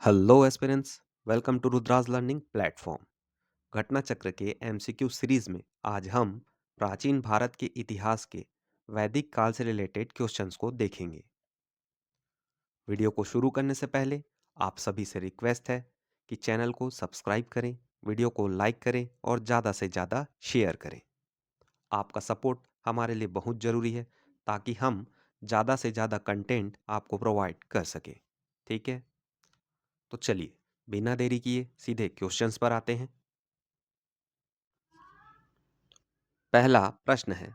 Hello aspirants, welcome to Rudra's learning platform. Ghatna Chakra के MCQ series में आज हम प्राचीन भारत के इतिहास के वैदिक काल से रिलेटेड क्वेश्चंस को देखेंगे। वीडियो को शुरू करने से पहले आप सभी से रिक्वेस्ट है कि चैनल को सब्सक्राइब करें, वीडियो को लाइक करें और ज़्यादा से ज़्यादा शेयर करें। आपका सपोर्ट हमारे लिए बहुत ज़रूरी है ताकि हम ज़्यादा से ज़्यादा कंटेंट आपको प्रोवाइड कर सकें। ठीक है, तो चलिए बिना देरी किए सीधे क्वेश्चंस पर आते हैं। पहला प्रश्न है,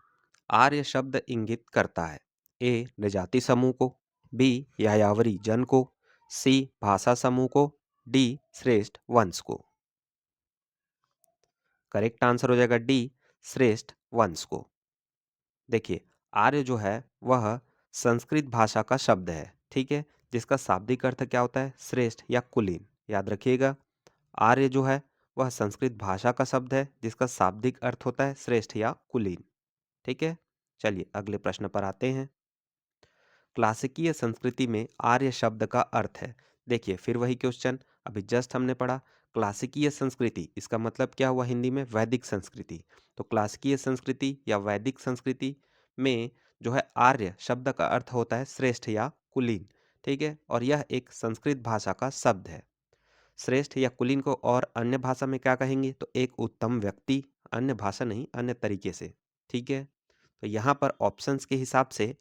आर्य शब्द इंगित करता है ए नृजाति समूह को, बी यायावरी जन को, सी भाषा समूह को, डी श्रेष्ठ वंश को। करेक्ट आंसर हो जाएगा डी श्रेष्ठ वंश को। देखिए, आर्य जो है वह संस्कृत भाषा का शब्द है, ठीक है, जिसका शाब्दिक अर्थ क्या होता है, श्रेष्ठ या कुलीन। याद रखिएगा, आर्य जो है वह संस्कृत भाषा का शब्द है जिसका शाब्दिक अर्थ होता है श्रेष्ठ या कुलीन। ठीक है, चलिए अगले प्रश्न पर आते हैं। क्लासिकीय संस्कृति में आर्य शब्द का अर्थ है। देखिए फिर वही क्वेश्चन अभी जस्ट हमने पढ़ा। क्लासिकीय संस्कृति इसका मतलब क्या हुआ हिंदी में, वैदिक संस्कृति। तो क्लासिकीय संस्कृति या वैदिक संस्कृति में जो है आर्य शब्द का अर्थ होता है श्रेष्ठ या कुलीन। ठीक है, और यह एक संस्कृत भाषा का शब्द है। श्रेष्ठ या कुलीन को और अन्य भाषा में क्या कहेंगे, तो एक उत्तम व्यक्ति, अन्य भाषा नहीं अन्य तरीके से। ठीक है, तो यहाँ पर ऑप्शंस के हिसाब से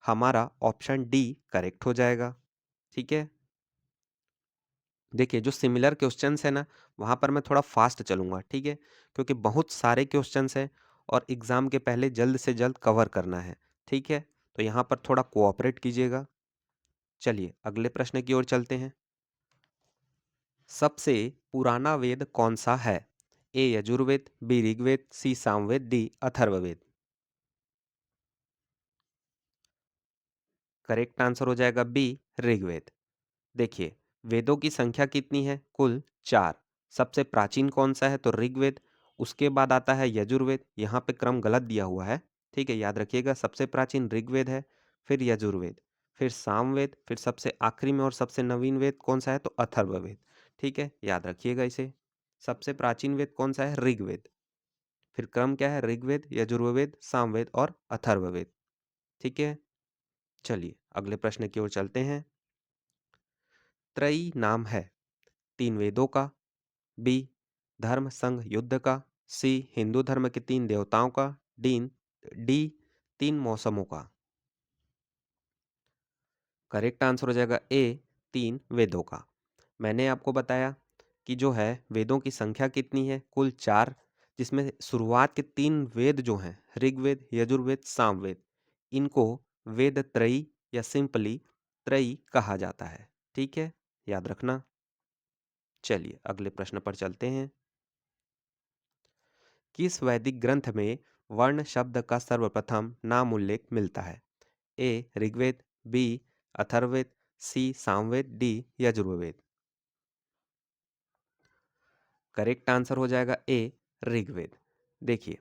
हमारा ऑप्शन डी करेक्ट हो जाएगा। ठीक है, देखिए जो सिमिलर क्वेश्चंस है ना, वहाँ पर मैं थोड़ा फास्ट चलूँगा, ठीक है, क्योंकि बहुत सारे क्वेश्चंस हैं और एग्ज़ाम के पहले जल्द से जल्द कवर करना है। ठीक है, तो यहाँ पर थोड़ा कोऑपरेट कीजिएगा। चलिए अगले प्रश्न की ओर चलते हैं। सबसे पुराना वेद कौन सा है, A Yajurveda, B Rigveda, C Samaveda, D Atharvaveda. Correct answer हो जाएगा बी ऋग्वेद। देखिए, वेदों की संख्या कितनी है, कुल 4। सबसे प्राचीन कौन सा है, तो ऋग्वेद। उसके बाद आता है यजुर्वेद, यहाँ पे क्रम गलत दिया हुआ है, ठीक है, याद रखिएगा, सबसे प्राचीन ऋग्वेद है, फिर यजुर्वेद, फिर सामवेद, फिर सबसे आखिरी में और सबसे नवीन वेद कौन सा है, तो अथर्ववेद। ठीक है, याद रखिएगा इसे। सबसे प्राचीन वेद कौन सा है, ऋग्वेद, फिर क्रम क्या है, ऋग्वेद, यजुर्वेद, सामवेद और अथर्ववेद। ठीक है, चलिए अगले प्रश्न की ओर चलते हैं। त्रयी नाम है, 3 वेदों का, बी धर्म संघ युद्ध का, सी हिंदू धर्म के 3 देवताओं का, डी डी 3 मौसमों का। करेक्ट आंसर हो जाएगा ए 3 वेदों का। मैंने आपको बताया कि जो है वेदों की संख्या कितनी है, कुल 4, जिसमें शुरुआत के 3 वेद जो हैं, ऋग्वेद, यजुर्वेद, सामवेद, इनको वेद त्रयी या सिंपली त्रयी कहा जाता है। ठीक है, याद रखना। चलिए अगले प्रश्न पर चलते हैं। किस वैदिक ग्रंथ में वर्ण शब्द का सर्वप्रथम नाम उल्लेख मिलता है, A Rigveda, B Atharvaveda, C Samaveda, D Yajurveda. Correct answer हो जाएगा ए ऋग्वेद। देखिए,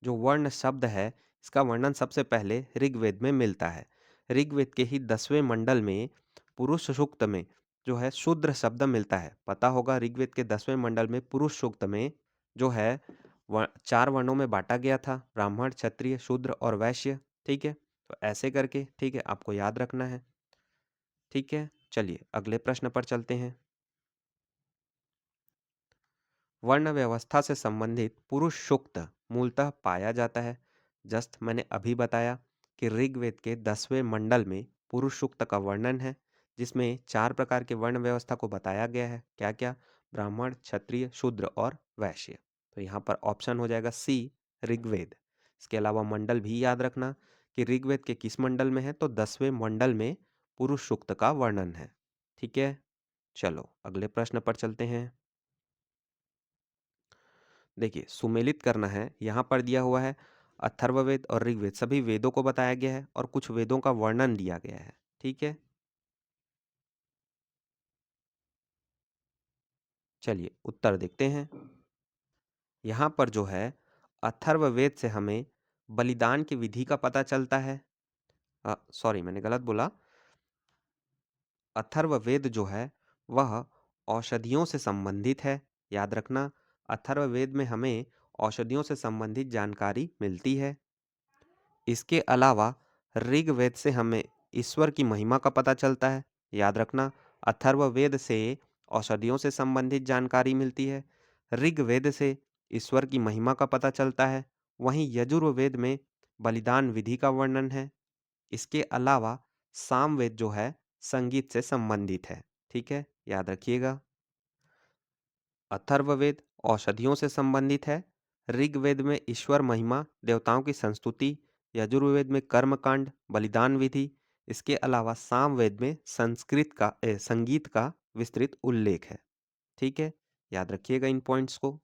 जो वर्ण शब्द है इसका वर्णन सबसे पहले ऋग्वेद में मिलता है। ऋग्वेद के ही 10वें मंडल में पुरुष सूक्त में जो है शूद्र शब्द मिलता है। पता होगा ऋग्वेद के 10वें मंडल में पुरुष सूक्त में जो है 4 वर्णों में बांटा गया था, ब्राह्मण, क्षत्रिय, शूद्र और वैश्य। ठीक है, तो ऐसे करके, ठीक है, आपको याद रखना है। ठीक है, चलिए अगले प्रश्न पर चलते हैं। वर्ण व्यवस्था से संबंधित पुरुष सूक्त मूलतः पाया जाता है। जस्ट मैंने अभी बताया कि ऋग्वेद के 10वें मंडल में पुरुष सूक्त का वर्णन है, जिसमें 4 प्रकार के वर्ण व्यवस्था को बताया गया है। क्या क्या, ब्राह्मण, क्षत्रिय, शूद्र और वैश्य। तो यहाँ पर ऑप्शन हो जाएगा सी ऋग्वेद। इसके अलावा मंडल भी याद रखना कि ऋग्वेद के किस मंडल में है, तो 10वें मंडल में पुरुष सूक्त का वर्णन है। ठीक है, चलो अगले प्रश्न पर चलते हैं। देखिए, सुमेलित करना है, यहाँ पर दिया हुआ है अथर्ववेद और ऋग्वेद, सभी वेदों को बताया गया है और कुछ वेदों का वर्णन दिया गया है। ठीक है, चलिए उत्तर देखते हैं। यहाँ पर जो है अथर्ववेद से हमें बलिदान की विधि का पता चलता है। सॉरी, मैंने गलत बोला। अथर्ववेद जो है वह औषधियों से संबंधित है। याद रखना, अथर्ववेद में हमें औषधियों से संबंधित जानकारी मिलती है। इसके अलावा ऋग्वेद से हमें ईश्वर की महिमा का पता चलता है। याद रखना, अथर्ववेद से औषधियों से संबंधित जानकारी मिलती है, ऋग्वेद से ईश्वर की महिमा का पता चलता है, वहीं यजुर्वेद में बलिदान विधि का वर्णन है। इसके अलावा सामवेद जो है संगीत से संबंधित है। ठीक है, याद रखिएगा। अथर्ववेद औषधियों से संबंधित है, ऋग्वेद में ईश्वर महिमा देवताओं की संस्तुति, यजुर्वेद में कर्मकांड बलिदान विधि, इसके अलावा सामवेद में संगीत का विस्तृत उल्लेख है। ठीक है, याद रखिएगा इन पॉइंट्स को।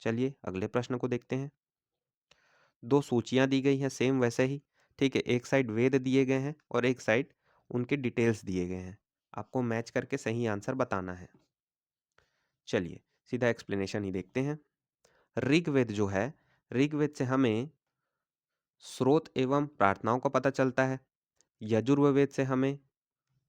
चलिए अगले प्रश्न को देखते हैं। दो सूचियां दी गई हैं सेम वैसे ही। ठीक है, एक साइड वेद दिए गए हैं और एक साइड उनके डिटेल्स दिए गए हैं। आपको मैच करके सही आंसर बताना है। चलिए सीधा एक्सप्लेनेशन ही देखते हैं। ऋग्वेद जो है, ऋग्वेद से हमें स्रोत एवं प्रार्थनाओं का पता चलता है। यजुर्वेद से हमें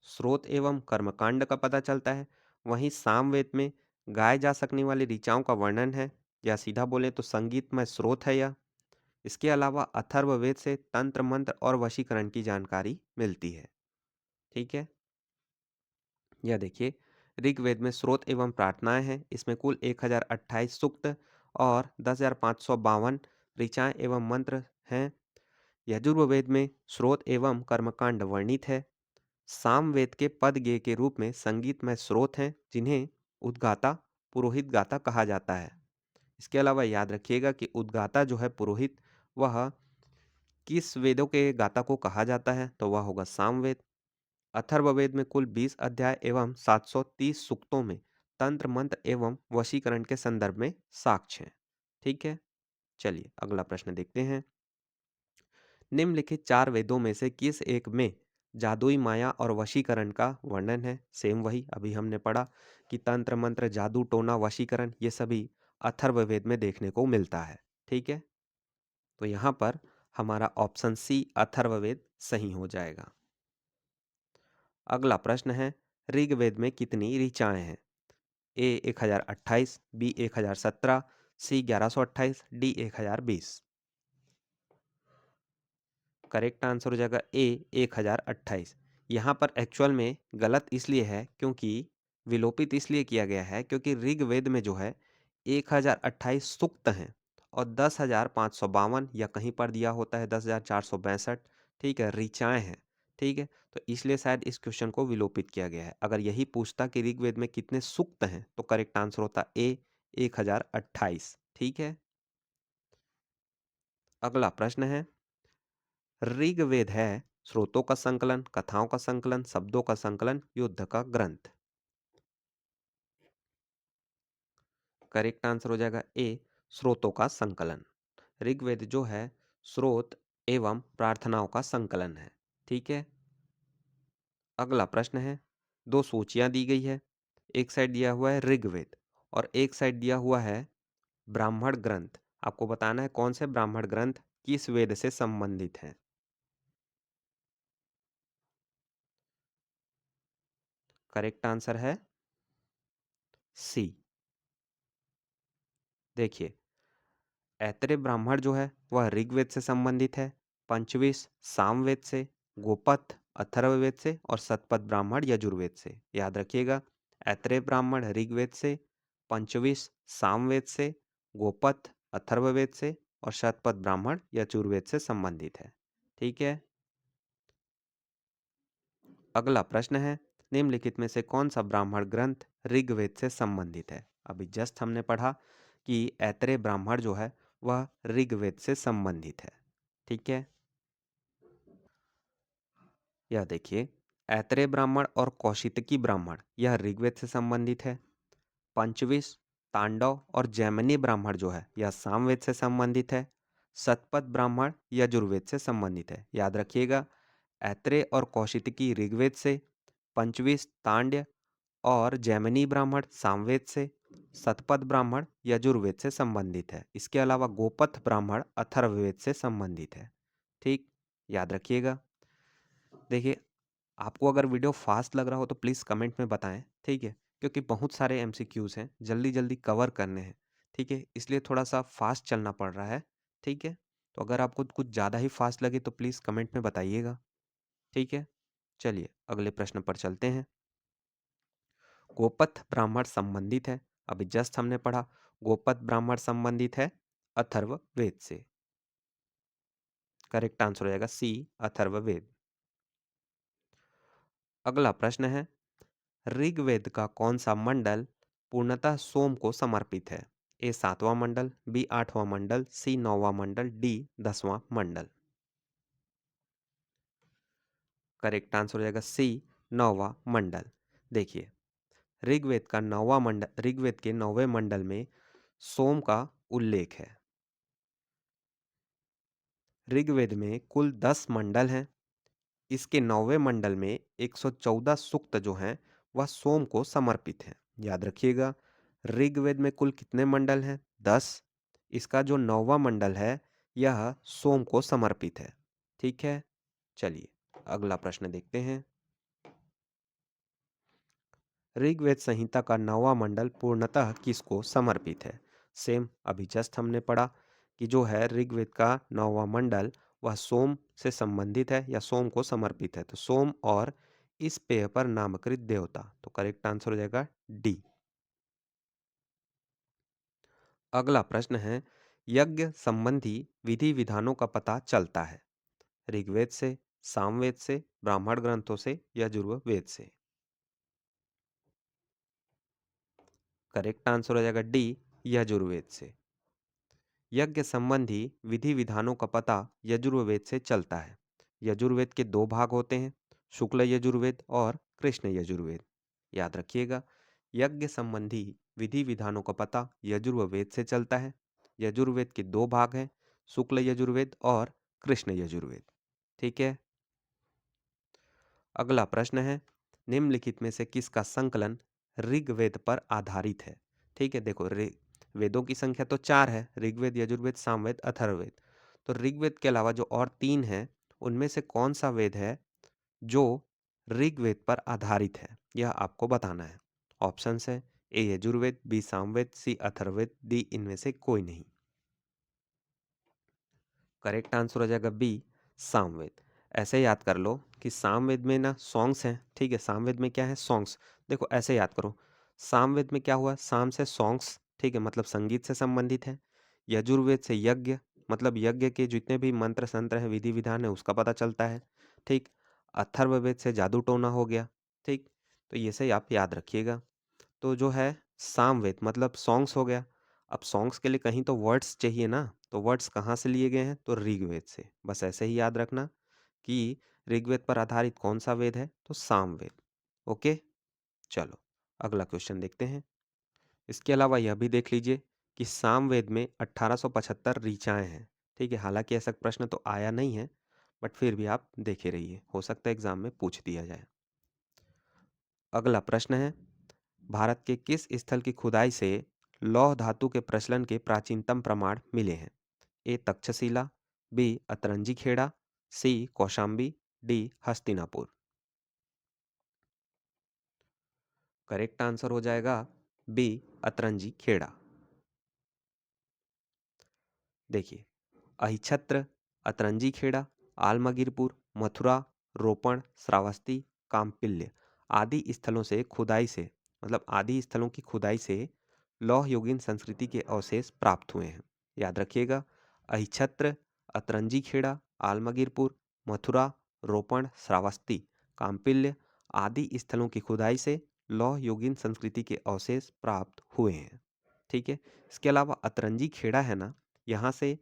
स्रोत एवं कर्मकांड का पता चलता है। वहीं सामवेद में गाए जा सकने वाली ऋचाओं का वर्णन है, या सीधा बोले तो संगीतमय स्रोत है यह। इसके अलावा अथर्ववेद से तंत्र मंत्र और वशीकरण की जानकारी मिलती है। ठीक है, यह देखिए, ऋग्वेद में स्रोत एवं प्रार्थनाएं हैं। इसमें कुल 1028 सूक्त और 10,552 ऋचाएं एवं मंत्र हैं। यजुर्वेद में स्रोत एवं कर्मकांड वर्णित है। सामवेद के पद गेय के रूप में संगीतमय स्रोत हैं, जिन्हें उद्गाता पुरोहित गाता कहा जाता है। इसके अलावा याद रखिएगा कि उद्गाता जो है पुरोहित, वह किस वेदों के गाता को कहा जाता है, तो वह होगा सामवेद। अथर्ववेद में कुल 20 अध्याय एवं 730 सूक्तों में तंत्र मंत्र एवं वशीकरण के संदर्भ में साक्ष्य हैं। ठीक है, चलिए अगला प्रश्न देखते हैं। निम्नलिखित चार वेदों में से किस एक में जादुई माया और वशीकरण का वर्णन है? सेम वही अभी हमने पढ़ा कि तंत्र मंत्र जादू टोना वशीकरण ये सभी अथर्ववेद में देखने को मिलता है। ठीक है, तो यहाँ पर हमारा ऑप्शन सी अथर्ववेद सही हो जाएगा। अगला प्रश्न है, ऋग्वेद में कितनी ऋचाएं हैं? ए 1028, बी 1017, सी 1128, डी 1020। करेक्ट आंसर हो जाएगा ए 1028। यहाँ पर एक्चुअल में गलत इसलिए है क्योंकि विलोपित इसलिए किया गया है क्योंकि ऋग्वेद में जो है 1028 सूक्त हैं और 10,552 या कहीं पर दिया होता है 10,462, ठीक है, ऋचाएं हैं। ठीक है, तो इसलिए शायद इस क्वेश्चन को विलोपित किया गया है। अगर यही पूछता कि ऋग्वेद में कितने सूक्त हैं तो करेक्ट आंसर होता ए 1028। ठीक है, अगला प्रश्न है, ऋग्वेद है स्रोतों का संकलन, कथाओं का संकलन, शब्दों का संकलन, युद्ध का ग्रंथ? करेक्ट आंसर हो जाएगा ए स्रोतों का संकलन। ऋग्वेद जो है स्रोत एवं प्रार्थनाओं का संकलन है। ठीक है, अगला प्रश्न है, दो सूचियां दी गई है। एक साइड दिया हुआ है ऋग्वेद और एक साइड दिया हुआ है ब्राह्मण ग्रंथ। आपको बताना है कौन से ब्राह्मण ग्रंथ किस वेद से संबंधित हैं। करेक्ट आंसर है सी। देखिए, ऐतरेय ब्राह्मण जो है वह ऋग्वेद से संबंधित है, पंचविश सामवेद से, गोपथ अथर्ववेद से और शतपथ ब्राह्मण यजुर्वेद से। याद रखिएगा, ऐतरेय ब्राह्मण ऋग्वेद से, पंचविश सामवेद से, गोपथ अथर्ववेद से और शतपथ ब्राह्मण यजुर्वेद से संबंधित है। ठीक है, अगला प्रश्न है, निम्नलिखित में से कौन सा ब्राह्मण ग्रंथ ऋग्वेद से संबंधित है? अभी जस्ट हमने पढ़ा कि ऐतरेय ब्राह्मण जो है वह ऋग्वेद से संबंधित है। ठीक है, यह देखिए, ऐतरेय ब्राह्मण और कौशितकी ब्राह्मण यह ऋग्वेद से संबंधित है। पंचविश तांडव और जैमिनी ब्राह्मण जो है यह सामवेद से संबंधित है। शतपथ ब्राह्मण यजुर्वेद से संबंधित है। याद रखिएगा, ऐतरेय और कौशितकी ऋग्वेद से, पंचविश तांड्य और जैमिनी ब्राह्मण सामवेद से, शतपथ ब्राह्मण यजुर्वेद से संबंधित है। इसके अलावा गोपथ ब्राह्मण अथर्ववेद से संबंधित है। ठीक, याद रखिएगा। देखिए, आपको अगर वीडियो फास्ट लग रहा हो तो प्लीज़ कमेंट में बताएं, ठीक है? क्योंकि बहुत सारे एमसीक्यूज़ हैं, जल्दी जल्दी कवर करने हैं, ठीक है? इसलिए थोड़ा सा फास्ट चलना पड़ रहा है, ठीक है? तो अगर आपको कुछ ज़्यादा ही फास्ट लगे तो प्लीज़ कमेंट में बताइएगा, ठीक है? चलिए अगले प्रश्न पर चलते हैं। गोपथ ब्राह्मण संबंधित है, अभी जस्ट हमने पढ़ा, गोपथ ब्राह्मण संबंधित है अथर्ववेद से। करेक्ट आंसर हो जाएगा सी, अथर्ववेद। अगला प्रश्न है, ऋग्वेद का कौन सा मंडल पूर्णतः सोम को समर्पित है? ए 7वां मंडल, बी 8वां मंडल, सी 9वां मंडल, डी 10वां मंडल। करेक्ट आंसर हो जाएगा सी, 9वां मंडल। देखिए, ऋग्वेद का 9वां मंडल, ऋग्वेद के 9वें मंडल में सोम का उल्लेख है। ऋग्वेद में कुल 10 मंडल हैं। इसके 9वें मंडल में 114 सूक्त जो हैं वह सोम को समर्पित हैं। याद रखिएगा, ऋग्वेद में कुल कितने मंडल हैं? 10। इसका जो 9वां मंडल है यह सोम को समर्पित है। ठीक है, चलिए अगला प्रश्न देखते हैं। ऋग्वेद संहिता का 9वां मंडल पूर्णतः किसको समर्पित है? सेम अभी जस्ट हमने पढ़ा कि जो है ऋग्वेद का 9वां मंडल वह सोम से संबंधित है या सोम को समर्पित है। तो सोम और इस पेय पर नामकृत देवता, तो करेक्ट आंसर हो जाएगा डी। अगला प्रश्न है, यज्ञ संबंधी विधि विधानों का पता चलता है ऋग्वेद से, सामवेद से, ब्राह्मण ग्रंथों से या यजुर्वेद से? करेक्ट आंसर हो जाएगा डी, यजुर्वेद से। यज्ञ संबंधी विधि विधानों का पता यजुर्वेद से चलता है। यजुर्वेद के दो भाग होते हैं, शुक्ल यजुर्वेद और कृष्ण यजुर्वेद। याद रखिएगा, यज्ञ संबंधी विधि विधानों का पता यजुर्वेद से चलता है। यजुर्वेद के दो भाग हैं, शुक्ल यजुर्वेद और कृष्ण यजुर्वेद। ठीक है, अगला प्रश्न है, निम्नलिखित में से किसका संकलन ऋग्वेद पर आधारित है? ठीक है, देखो वेदों की संख्या तो 4 है, ऋग्वेद, यजुर्वेद, सामवेद, अथर्ववेद। तो ऋग्वेद के अलावा जो और 3 हैं उनमें से कौन सा वेद है जो ऋग्वेद पर आधारित है, यह आपको बताना है। ऑप्शंस है, A Yajurveda, B Samaveda, C Atharvaveda, D इनमें से कोई नहीं। करेक्ट आंसर हो जाएगा बी, सामवेद। ऐसे याद कर लो कि सामवेद में ना सॉन्ग्स हैं, ठीक है? सामवेद में क्या है? सॉन्ग्स। देखो ऐसे याद करो, सामवेद में क्या हुआ? साम से सॉन्ग्स, ठीक है, मतलब संगीत से संबंधित है। यजुर्वेद से यज्ञ, मतलब यज्ञ के जितने भी मंत्र संत्र हैं, विधि विधान है, उसका पता चलता है। ठीक, अथर्ववेद से जादू टोना हो गया। ठीक, तो ये से आप याद रखिएगा। तो जो है सामवेद मतलब सॉन्ग्स हो गया। अब सॉन्ग्स के लिए कहीं तो वर्ड्स चाहिए ना, तो वर्ड्स कहाँ से लिए गए हैं? तो ऋग्वेद से। बस ऐसे ही याद रखना कि ऋग्वेद पर आधारित कौन सा वेद है? तो सामवेद। ओके, चलो अगला क्वेश्चन देखते हैं। इसके अलावा यह भी देख लीजिए कि सामवेद में 1875 ऋचाएं हैं। ठीक है, हालांकि ऐसा प्रश्न तो आया नहीं है, बट फिर भी आप देखे रहिए, हो सकता है एग्जाम में पूछ दिया जाए। अगला प्रश्न है, भारत के किस स्थल की खुदाई से लौह धातु के प्रचलन के प्राचीनतम प्रमाण मिले हैं? A Takshashila, B Atranji Khera, C Kaushambi, D Hastinapur. Correct answer हो जाएगा बी अतरंजी खेड़ा। देखिए, अहिछत्र, अतरंजी खेड़ा, आलमगीरपुर, मथुरा, रोपण, श्रावस्ती, काम्पिल्य आदि स्थलों से खुदाई से, मतलब आदि स्थलों की खुदाई से लौह युगीन संस्कृति के अवशेष प्राप्त हुए हैं। याद रखिएगा, अहिछत्र, अतरंजी खेड़ा, आलमगीरपुर, मथुरा, रोपण, श्रावस्ती, काम्पिल्य आदि स्थलों की खुदाई से लौह युगीन संस्कृति के अवशेष प्राप्त हुए हैं। ठीक है, इसके अलावा अतरंजी खेड़ा है ना, यहाँ से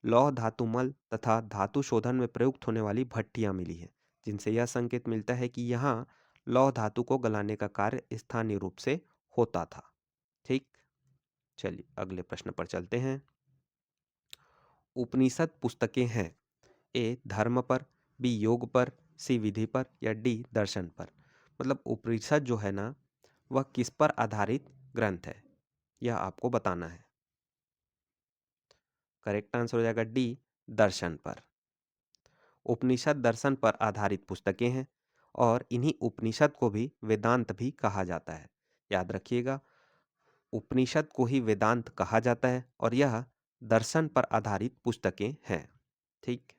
लौह धातुमल तथा धातु शोधन में प्रयुक्त होने वाली भट्टियां मिली हैं, जिनसे यह संकेत मिलता है कि यहाँ लौह धातु को गलाने का कार्य स्थानीय रूप से होता था। ठीक, चलिए अगले प्रश्न पर चलते हैं। उपनिषद पुस्तकें हैं, ए धर्म पर, बी योग पर, सी विधि पर या डी दर्शन पर। मतलब उपनिषद जो है ना वह किस पर आधारित ग्रंथ है, यह आपको बताना है। करेक्ट आंसर हो जाएगा डी, दर्शन पर। उपनिषद दर्शन पर आधारित पुस्तकें हैं और इन्हीं उपनिषद को भी वेदांत भी कहा जाता है। याद रखिएगा, उपनिषद को ही वेदांत कहा जाता है और यह दर्शन पर आधारित पुस्तकें हैं। ठीक।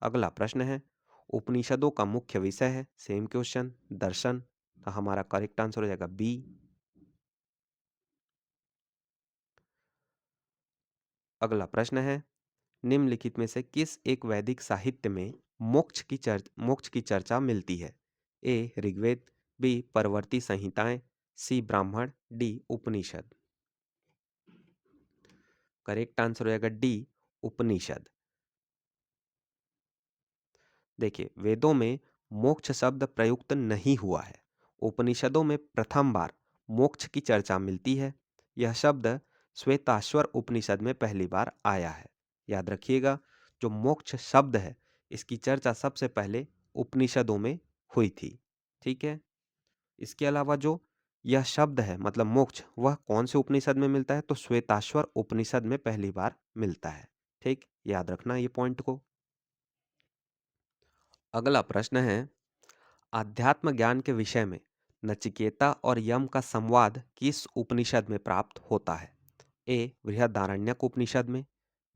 अगला प्रश्न है, उपनिषदों का मुख्य विषय है, सेम क्वेश्चन, दर्शन। तो हमारा करेक्ट आंसर हो जाएगा बी। अगला प्रश्न है, निम्नलिखित में से किस एक वैदिक साहित्य में मोक्ष की चर्चा मिलती है? ए ऋग्वेद, बी परवर्ती संहिताएं, सी ब्राह्मण, डी उपनिषद। करेक्ट आंसर हो जाएगा डी उपनिषद। देखिए, वेदों में मोक्ष शब्द प्रयुक्त नहीं हुआ है। उपनिषदों में प्रथम बार मोक्ष की चर्चा मिलती है। यह शब्द श्वेताश्वर उपनिषद में पहली बार आया है। याद रखिएगा, जो मोक्ष शब्द है इसकी चर्चा सबसे पहले उपनिषदों में हुई थी। ठीक है। इसके अलावा जो यह शब्द है मतलब मोक्ष, वह कौन से उपनिषद में मिलता है? तो श्वेताश्वर उपनिषद में पहली बार मिलता है। ठीक, याद रखना ये पॉइंट को। अगला प्रश्न है, आध्यात्म ज्ञान के विषय में नचिकेता और यम का संवाद किस उपनिषद में प्राप्त होता है? ए बृहदारण्यक उपनिषद में,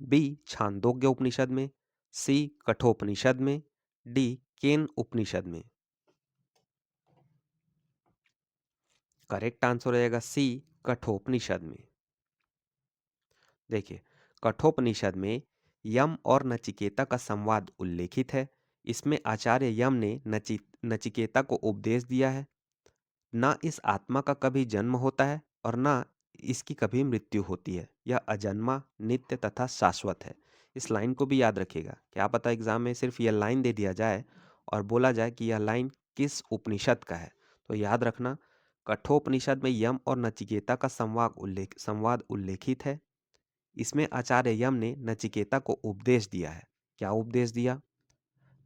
बी छांदोग्य उपनिषद में, सी कठोपनिषद में, डी केन उपनिषद में। करेक्ट आंसर हो जाएगा सी कठोपनिषद में। देखिए, कठोपनिषद में यम और नचिकेता का संवाद उल्लेखित है। इसमें आचार्य यम ने नचिकेता को उपदेश दिया है, ना इस आत्मा का कभी जन्म होता है और ना इसकी कभी मृत्यु होती है। यह अजन्मा, नित्य तथा शाश्वत है। इस लाइन को भी याद रखिएगा। क्या पता एग्जाम में सिर्फ यह लाइन दे दिया जाए और बोला जाए कि यह लाइन किस उपनिषद का है। तो याद रखना, कठोपनिषद में यम और नचिकेता का संवाद उल्लेखित है। इसमें आचार्य यम ने नचिकेता को उपदेश दिया है। क्या उपदेश दिया?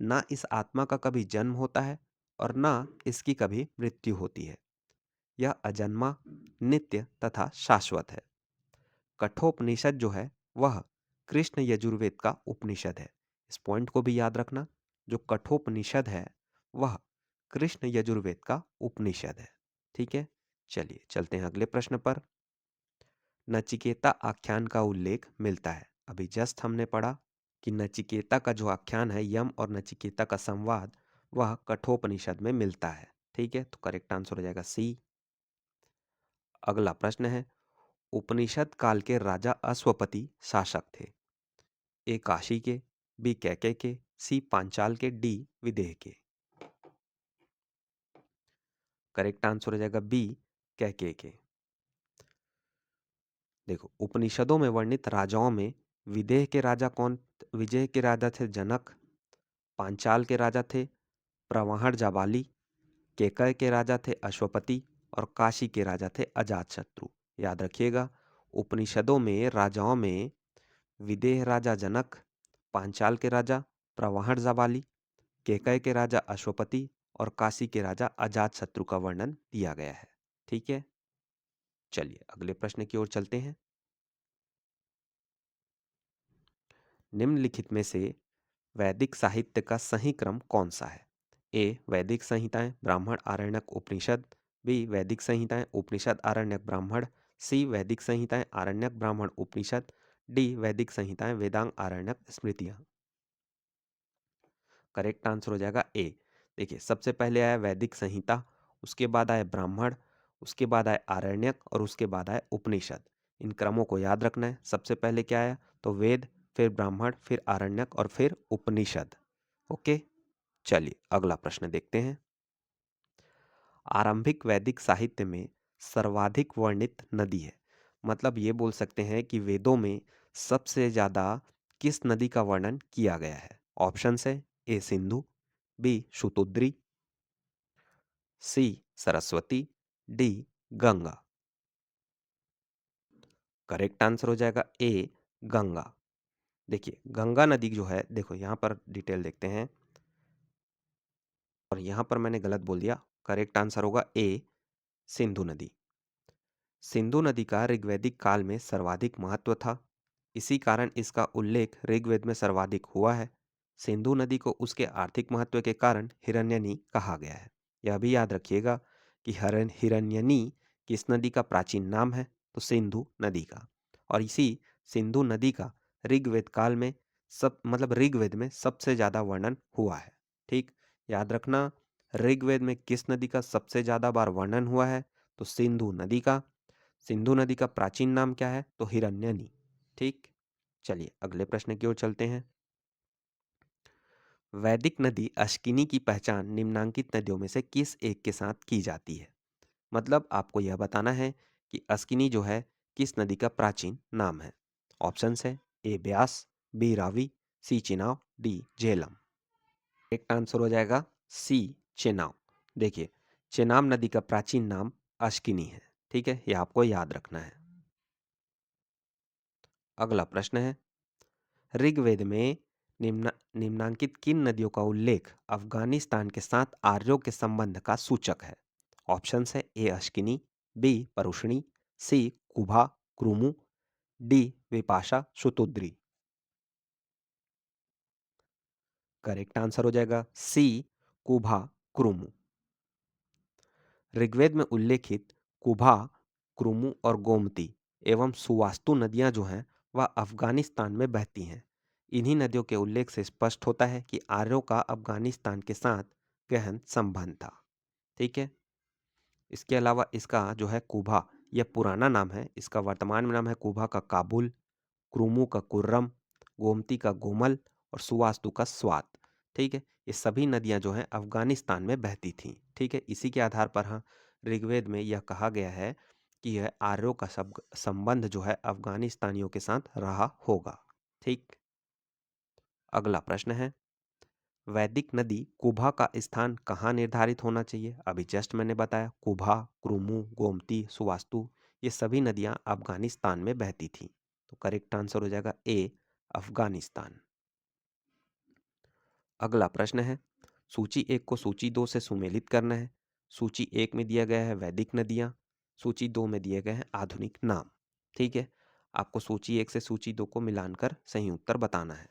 ना इस आत्मा का कभी जन्म होता है और ना इसकी कभी मृत्यु होती है। यह अजन्मा, नित्य तथा शाश्वत है। कठोपनिषद जो है वह कृष्ण यजुर्वेद का उपनिषद है। इस पॉइंट को भी याद रखना, जो कठोपनिषद है वह कृष्ण यजुर्वेद का उपनिषद है। ठीक है, चलिए चलते हैं अगले प्रश्न पर। नचिकेता आख्यान का उल्लेख मिलता है। अभी जस्ट हमने पढ़ा कि नचिकेता का जो आख्यान है, यम और नचिकेता का संवाद, वह कठोपनिषद में मिलता है। ठीक है, तो करेक्ट आंसर हो जाएगा सी। अगला प्रश्न है, उपनिषद काल के राजा अश्वपति शासक थे। ए काशी के, बी कैके के, सी पांचाल के, डी विदेह के। करेक्ट आंसर हो जाएगा बी कैके के। देखो, उपनिषदों में वर्णित राजाओं में विदेह के राजा कौन? विजय के राजा थे जनक, पांचाल के राजा थे प्रवाहण जाबाली, केकय के राजा थे अश्वपति और काशी के राजा थे अजातशत्रु। याद रखिएगा, उपनिषदों में राजाओं में विदेह राजा जनक, पांचाल के राजा प्रवाहण जाबाली, केकय के राजा अश्वपति और काशी के राजा अजातशत्रु का वर्णन दिया गया है। ठीक है, चलिए अगले प्रश्न की ओर चलते हैं। निम्नलिखित में से वैदिक साहित्य का सही क्रम कौन सा है? ए वैदिक संहिताएं, ब्राह्मण, आरण्यक, उपनिषद, बी वैदिक संहिताएं, उपनिषद, आरण्यक, ब्राह्मण, सी वैदिक संहिताएं, आरण्यक, ब्राह्मण, उपनिषद, डी वैदिक संहिताएं, वेदांग, आरण्यक, स्मृतियां। करेक्ट आंसर हो जाएगा ए। देखिए, सबसे पहले आया वैदिक संहिता, उसके बाद आया ब्राह्मण, उसके बाद आया आरण्यक और उसके बाद आया उपनिषद। इन क्रमों को याद रखना है। सबसे पहले क्या आया? तो वेद, फिर ब्राह्मण, फिर आरण्यक और फिर उपनिषद। ओके, चलिए अगला प्रश्न देखते हैं। आरंभिक वैदिक साहित्य में सर्वाधिक वर्णित नदी है। मतलब ये बोल सकते हैं कि वेदों में सबसे ज्यादा किस नदी का वर्णन किया गया है? ऑप्शन है, A Sindhu, B Shutudri, C Saraswati, D Ganga. Correct answer हो जाएगा ए गंगा। देखिए, गंगा नदी जो है, देखो यहाँ पर डिटेल देखते हैं और यहाँ पर मैंने गलत बोल दिया। करेक्ट आंसर होगा ए सिंधु नदी। सिंधु नदी का ऋग्वैदिक काल में सर्वाधिक महत्व था। इसी कारण इसका उल्लेख ऋग्वेद में सर्वाधिक हुआ है। सिंधु नदी को उसके आर्थिक महत्व के कारण हिरण्यनी कहा गया है। यह भी याद रखिएगा कि हिरण्यनी किस नदी का प्राचीन नाम है, तो सिंधु नदी का। और इसी सिंधु नदी का ऋग्वेद काल में ऋग्वेद में सबसे ज्यादा वर्णन हुआ है। ठीक, याद रखना, ऋग्वेद में किस नदी का सबसे ज्यादा बार वर्णन हुआ है, तो सिंधु नदी का। सिंधु नदी का प्राचीन नाम क्या है, तो हिरण्यनी। ठीक, चलिए अगले प्रश्न की ओर चलते हैं। वैदिक नदी अश्किनी की पहचान निम्नांकित नदियों में से किस एक के साथ की जाती है? मतलब आपको यह बताना है कि अश्किनी जो है किस नदी का प्राचीन नाम है। ऑप्शंस है ए ब्यास, बी रावी, सी चिनाब, डी झेलम। एक आंसर हो जाएगा सी चेनाब। देखिए, चेनाब नदी का प्राचीन नाम अश्किनी है। ठीक है, यह आपको याद रखना है। अगला प्रश्न है, ऋग्वेद में निम्नांकित किन नदियों का उल्लेख अफगानिस्तान के साथ आर्यों के संबंध का सूचक है? ऑप्शन है A Ashkini, B Parushni, C Kubha Krumu, D Vipasha Shutudri. Correct answer हो जाएगा सी कुभा क्रुमु। ऋग्वेद में उल्लेखित कुभा, क्रुमु और गोमती एवं सुवास्तु नदियां जो हैं वह अफगानिस्तान में बहती हैं। इन्हीं नदियों के उल्लेख से स्पष्ट होता है कि आर्यों का अफगानिस्तान के साथ गहन संबंध था। ठीक है, इसके अलावा इसका जो है कुभा, यह पुराना नाम है, इसका वर्तमान में नाम है कुभा का काबुल, क्रुमु का कुर्रम, गोमती का गोमल और सुवास्तु का स्वात। ठीक है, ये सभी नदियां जो हैं अफगानिस्तान में बहती थीं। ठीक है, इसी के आधार पर हाँ ऋग्वेद में यह कहा गया है कि यह आर्यों का सब संबंध जो है अफगानिस्तानियों के साथ रहा होगा। ठीक, अगला प्रश्न है, वैदिक नदी कुभा का स्थान कहाँ निर्धारित होना चाहिए? अभी जस्ट मैंने बताया कुभा, क्रुमु, गोमती, सुवास्तु ये सभी नदियां अफगानिस्तान में बहती थीं। तो करेक्ट आंसर हो जाएगा ए अफगानिस्तान। अगला प्रश्न है, सूची 1 को सूची 2 से सुमेलित करना है। सूची 1 में दिया गया है वैदिक नदियां, सूची 2 में दिए गए हैं आधुनिक नाम। ठीक है, आपको सूची 1 से सूची 2 को मिलाकर सही उत्तर बताना है।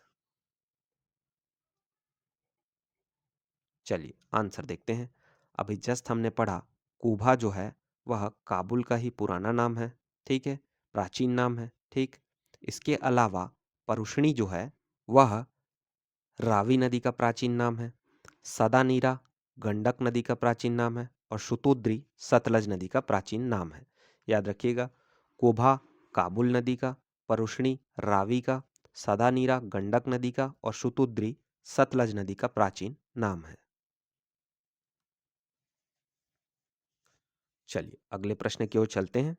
चलिए आंसर देखते हैं। अभी जस्ट हमने पढ़ा कुभा जो है वह काबुल का ही पुराना नाम है। ठीक है, प्राचीन नाम है। ठीक, इसके अलावा परुष्णी जो है वह रावी नदी का प्राचीन नाम है। सदानीरा गंडक नदी का प्राचीन नाम है और शुतुद्री सतलज नदी का प्राचीन नाम है। याद रखिएगा, कुभा काबुल नदी का, परुष्णी रावी का, सदानीरा गंडक नदी का और शुतुद्री सतलज नदी का प्राचीन नाम है। चलिए अगले प्रश्न की ओर चलते हैं।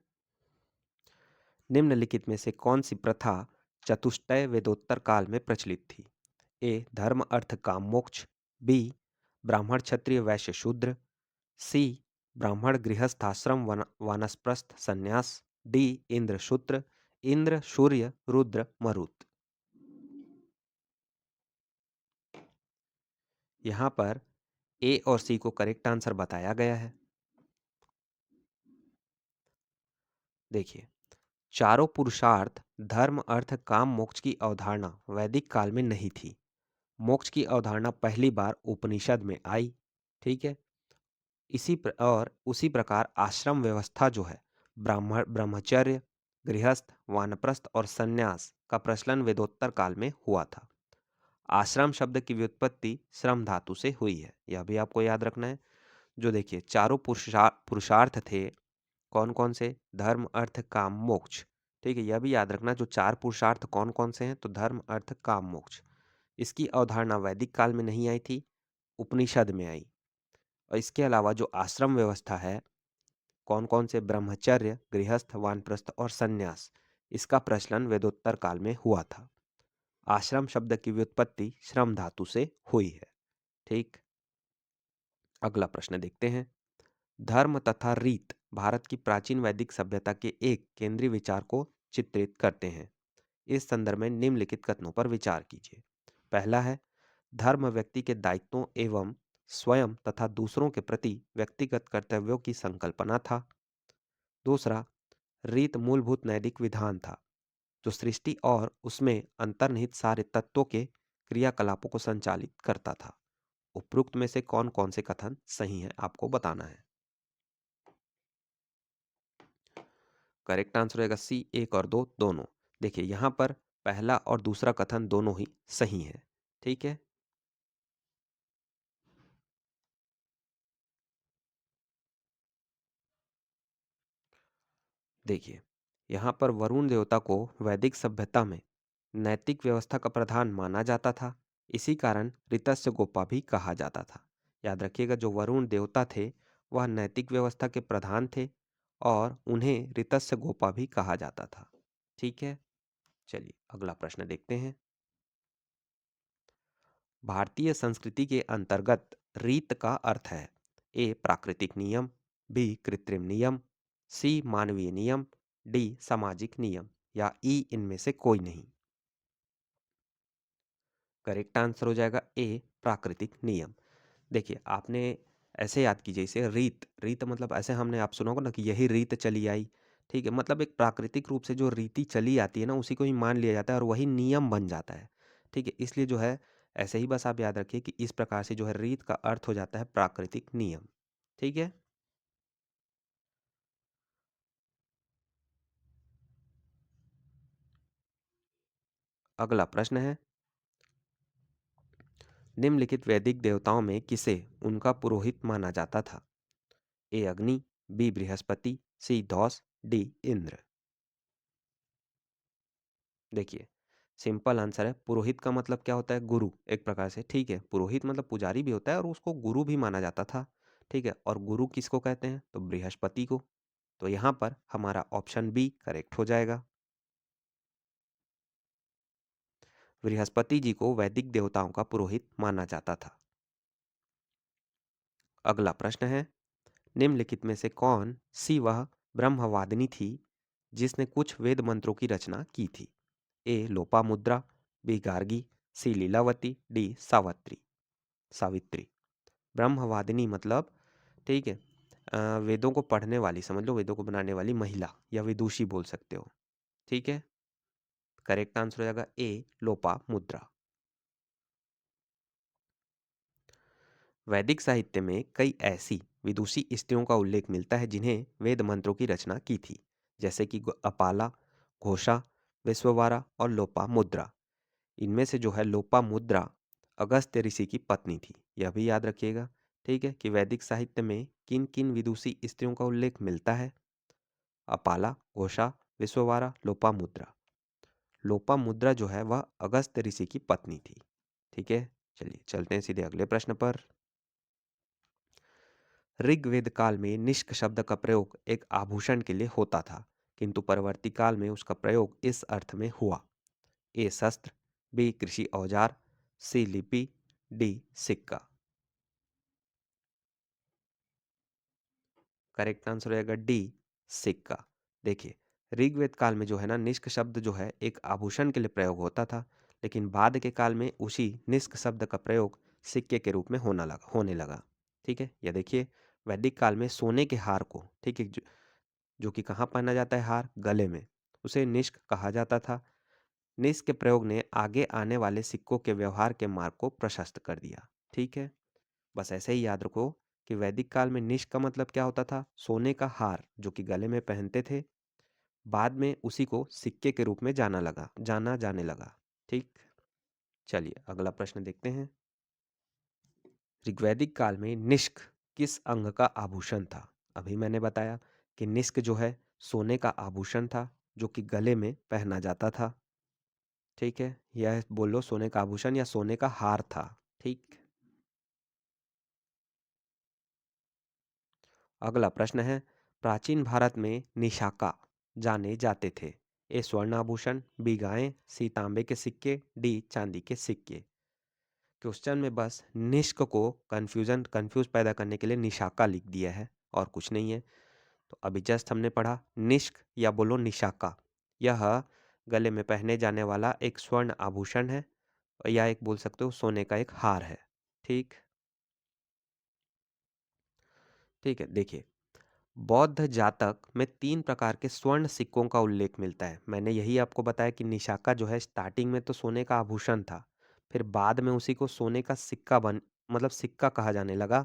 निम्नलिखित में से कौन सी प्रथा चतुष्टय वेदोत्तर काल में प्रचलित थी? ए धर्म अर्थ काम मोक्ष, बी ब्राह्मण क्षत्रिय वैश्य शूद्र, सी ब्राह्मण गृहस्थाश्रम वानप्रस्थ संन्यास, डी इंद्र शूद्र, इंद्र सूर्य रुद्र मरुत। यहाँ पर ए और सी को करेक्ट आंसर बताया गया है। देखिए, चारों पुरुषार्थ धर्म अर्थ काम मोक्ष की अवधारणा वैदिक काल में नहीं थी। मोक्ष की अवधारणा पहली बार उपनिषद में आई। ठीक है, और उसी प्रकार आश्रम व्यवस्था जो है ब्राह्मण ब्रह्मचर्य गृहस्थ वानप्रस्थ और सन्यास का प्रचलन वेदोत्तर काल में हुआ था। आश्रम शब्द की व्युत्पत्ति श्रम धातु से हुई है, यह भी आपको याद रखना है। जो देखिए चारों पुरुषार्थ थे, कौन कौन से? धर्म अर्थ काम मोक्ष। ठीक है, यह भी याद रखना, जो चार पुरुषार्थ कौन कौन से हैं, तो धर्म अर्थ काम मोक्ष। इसकी अवधारणा वैदिक काल में नहीं आई थी, उपनिषद में आई। और इसके अलावा जो आश्रम व्यवस्था है, कौन कौन से? ब्रह्मचर्य गृहस्थ वानप्रस्थ और सन्यास, इसका प्रचलन वेदोत्तर काल में हुआ था। आश्रम शब्द की व्युत्पत्ति श्रम धातु से हुई है। ठीक, अगला प्रश्न देखते हैं। धर्म तथा रीत भारत की प्राचीन वैदिक सभ्यता के एक केंद्रीय विचार को चित्रित करते हैं। इस संदर्भ में निम्नलिखित कथनों पर विचार कीजिए। पहला है, धर्म व्यक्ति के दायित्वों एवं स्वयं तथा दूसरों के प्रति व्यक्तिगत कर्तव्यों की संकल्पना था। दूसरा, रीत मूलभूत नैतिक विधान था जो सृष्टि और उसमें अंतर्निहित सारे तत्वों के क्रियाकलापों को संचालित करता था। उपरोक्त में से कौन कौन से कथन सही हैं आपको बताना है। करेक्ट आंसर रहेगा सी, एक और दो दोनों। देखिए यहाँ पर पहला और दूसरा कथन दोनों ही सही है। ठीक है। देखिए यहाँ पर वरुण देवता को वैदिक सभ्यता में नैतिक व्यवस्था का प्रधान माना जाता था। इसी कारण ऋतस्य गोपा भी कहा जाता था। याद रखिएगा, जो वरुण देवता थे वह नैतिक व्यवस्था के प्रधान थे और उन्हें ऋतस्य गोपा भी कहा जाता था। ठीक है। चलिए अगला प्रश्न देखते हैं। भारतीय संस्कृति के अंतर्गत रीत का अर्थ है। ए प्राकृतिक नियम, बी कृत्रिम नियम, सी मानवीय नियम, डी सामाजिक नियम, या ई इनमें से कोई नहीं। करेक्ट आंसर हो जाएगा ए प्राकृतिक नियम। देखिए आपने ऐसे याद कीजिए इसे, रीत रीत मतलब ऐसे हमने आप सुना होगा ना कि यही रीत चली आई। ठीक है, मतलब एक प्राकृतिक रूप से जो रीति चली आती है ना उसी को ही मान लिया जाता है और वही नियम बन जाता है। ठीक है, इसलिए जो है ऐसे ही बस आप याद रखिए कि इस प्रकार से जो है रीत का अर्थ हो जाता है प्राकृतिक नियम। ठीक है। अगला प्रश्न है, निम्नलिखित वैदिक देवताओं में किसे उनका पुरोहित माना जाता था। ए अग्नि, बी बृहस्पति, सी धौस, डी इंद्र। देखिए सिंपल आंसर है, पुरोहित का मतलब क्या होता है, गुरु एक प्रकार से। ठीक है, पुरोहित मतलब पुजारी भी होता है और उसको गुरु भी माना जाता था। ठीक है, और गुरु किसको कहते हैं, तो बृहस्पति को। तो यहाँ पर हमारा ऑप्शन बी करेक्ट हो जाएगा। बृहस्पति जी को वैदिक देवताओं का पुरोहित माना जाता था। अगला प्रश्न है, निम्नलिखित में से कौन सी वह ब्रह्मवादिनी थी जिसने कुछ वेद मंत्रों की रचना की थी। ए लोपामुद्रा, बी गार्गी, सी लीलावती, डी सावित्री। सावित्री ब्रह्मवादिनी मतलब, ठीक है, वेदों को पढ़ने वाली समझ लो, वेदों को बनाने वाली महिला या विदुषी बोल सकते हो। ठीक है, करेक्ट आंसर हो जाएगा ए लोपामुद्रा। वैदिक साहित्य में कई ऐसी विदुषी स्त्रियों का उल्लेख मिलता है जिन्हें वेद मंत्रों की रचना की थी, जैसे कि अपाला, घोषा, विश्ववारा और लोपामुद्रा। इनमें से जो है लोपामुद्रा अगस्त्य ऋषि की पत्नी थी, यह भी याद रखिएगा। ठीक है, कि वैदिक साहित्य में किन किन विदुषी स्त्रियों का उल्लेख मिलता है। अपाला, घोषा, विश्ववारा, लोपामुद्रा। लोपामुद्रा जो है वह अगस्त्य ऋषि की पत्नी थी। ठीक है, चलिए चलते हैं सीधे अगले प्रश्न पर। ऋग्वेद काल में निष्क शब्द का प्रयोग एक आभूषण के लिए होता था, किंतु परवर्ती काल में उसका प्रयोग इस अर्थ में हुआ। ए शस्त्र, बी कृषि औजार, सी लिपि, डी सिक्का। करेक्ट आंसर रहेगा डी सिक्का। देखिए ऋग्वेद काल में जो है ना निष्क शब्द जो है एक आभूषण के लिए प्रयोग होता था, लेकिन बाद के काल में उसी निष्क शब्द का प्रयोग सिक्के के रूप में होने लगा। ठीक है, या देखिए वैदिक काल में सोने के हार को, ठीक है, जो कि कहाँ पहना जाता है, हार गले में, उसे निष्क कहा जाता था। निष्क के प्रयोग ने आगे आने वाले सिक्कों के व्यवहार के मार्ग को प्रशस्त कर दिया। ठीक है, बस ऐसे ही याद रखो कि वैदिक काल में निष्क का मतलब क्या होता था, सोने का हार जो कि गले में पहनते थे। बाद में उसी को सिक्के के रूप में जाना जाने लगा। ठीक, चलिए अगला प्रश्न देखते हैं। ऋग्वैदिक काल में निष्क किस अंग का आभूषण था। अभी मैंने बताया कि निष्क जो है सोने का आभूषण था जो कि गले में पहना जाता था। ठीक है, यह बोलो सोने का आभूषण या सोने का हार था। ठीक, अगला प्रश्न है, प्राचीन भारत में निशाका जाने जाते थे। ए स्वर्ण आभूषण, बी गायें, सी तांबे के सिक्के, डी चांदी के सिक्के। क्वेश्चन में बस निष्क को कंफ्यूज पैदा करने के लिए निशाका लिख दिया है और कुछ नहीं है। तो अभी जस्ट हमने पढ़ा निष्क या बोलो निशाका, यह गले में पहने जाने वाला एक स्वर्ण आभूषण है या एक बोल सकते हो सोने का एक हार है। ठीक, ठीक है, देखिए बौद्ध जातक में 3 प्रकार के स्वर्ण सिक्कों का उल्लेख मिलता है। मैंने यही आपको बताया कि निशाका जो है स्टार्टिंग में तो सोने का आभूषण था, फिर बाद में उसी को सोने का सिक्का मतलब सिक्का कहा जाने लगा।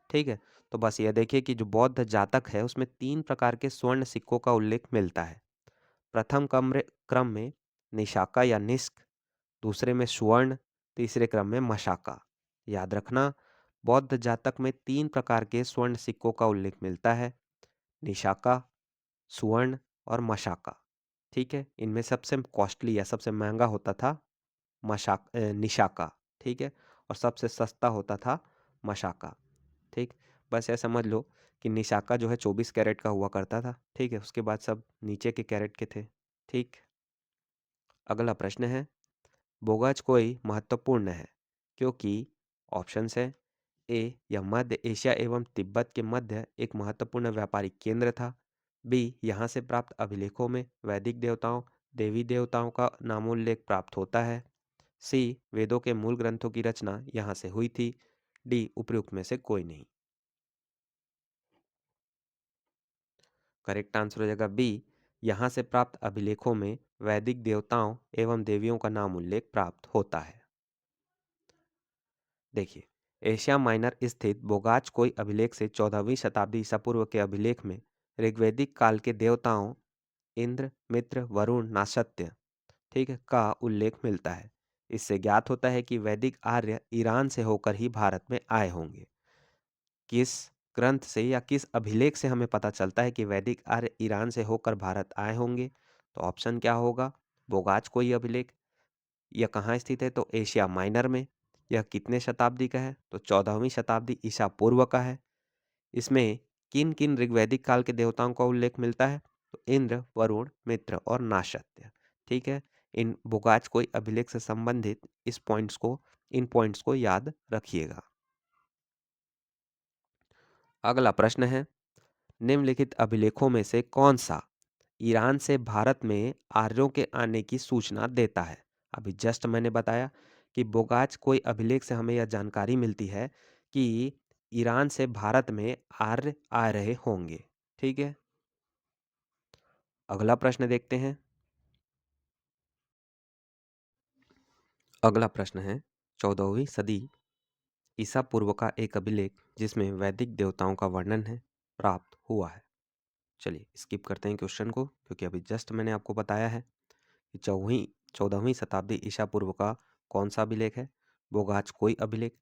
ठीक है, तो बस ये देखिए कि जो बौद्ध जातक है उसमें 3 प्रकार के स्वर्ण सिक्कों का उल्लेख मिलता है। प्रथम क्रम में निशाका या निष्क, दूसरे में सुवर्ण, तीसरे क्रम में मशाका। याद रखना, बौद्ध जातक में 3 प्रकार के स्वर्ण सिक्कों का उल्लेख मिलता है, निशाका, सुवर्ण और मशाका। ठीक है, इनमें सबसे कॉस्टली या सबसे महंगा होता था निशाका। ठीक है, और सबसे सस्ता होता था मशाका। ठीक, बस ये समझ लो कि निशाका जो है 24 कैरेट का हुआ करता था। ठीक है, उसके बाद सब नीचे के कैरेट के थे। ठीक, अगला प्रश्न है, बोगाज कोई महत्वपूर्ण है क्योंकि ऑप्शंस है, ए यह मध्य एशिया एवं तिब्बत के मध्य एक महत्वपूर्ण व्यापारिक केंद्र था। बी यहाँ से प्राप्त अभिलेखों में वैदिक देवताओं देवी देवताओं का नामोल्लेख प्राप्त होता है। सी वेदों के मूल ग्रंथों की रचना यहाँ से हुई थी। डी उपयुक्त में से कोई नहीं। करेक्ट आंसर हो जाएगा बी, यहाँ से प्राप्त अभिलेखों में वैदिक देवताओं एवं देवियों का नाम उल्लेख प्राप्त होता है। देखिए, एशिया माइनर स्थित बोगाज कोई अभिलेख से 14वीं शताब्दी ईसा पूर्व के अभिलेख में ऋग्वैदिक काल के देवताओं इंद्र मित्र वरुण नासत्य, ठीक है, का उल्लेख मिलता है। इससे ज्ञात होता है कि वैदिक आर्य ईरान से होकर ही भारत में आए होंगे। किस ग्रंथ से या किस अभिलेख से हमें पता चलता है कि वैदिक आर्य ईरान से होकर भारत आए होंगे? तो ऑप्शन क्या होगा? बोगाज कोई अभिलेख। यह कहाँ स्थित है? तो एशिया माइनर में। यह कितने शताब्दी का है? तो 14वीं शताब्दी ईसा पूर्व का है। इसमें किन किन ऋग्वैदिक काल के देवताओं का उल्लेख मिलता है? तो इंद्र वरुण मित्र और नाशत्य। ठीक है, इन बोगाज कोई अभिलेख से संबंधित इन पॉइंट्स को याद रखिएगा। अगला प्रश्न है, निम्नलिखित अभिलेखों में से कौन सा ईरान से भारत में आर्यों के आने की सूचना देता है? अभी जस्ट मैंने बताया कि बोगाज कोई अभिलेख से हमें यह जानकारी मिलती है कि ईरान से भारत में आर्य आ रहे होंगे। ठीक है, अगला प्रश्न देखते हैं। अगला प्रश्न है, 14वीं सदी ईसा पूर्व का एक अभिलेख जिसमें वैदिक देवताओं का वर्णन है प्राप्त हुआ है। चलिए स्किप करते हैं क्वेश्चन को, क्योंकि अभी जस्ट मैंने आपको बताया है कि 14वीं शताब्दी ईसा पूर्व का कौन सा अभिलेख है? बोगाज कोई अभिलेख,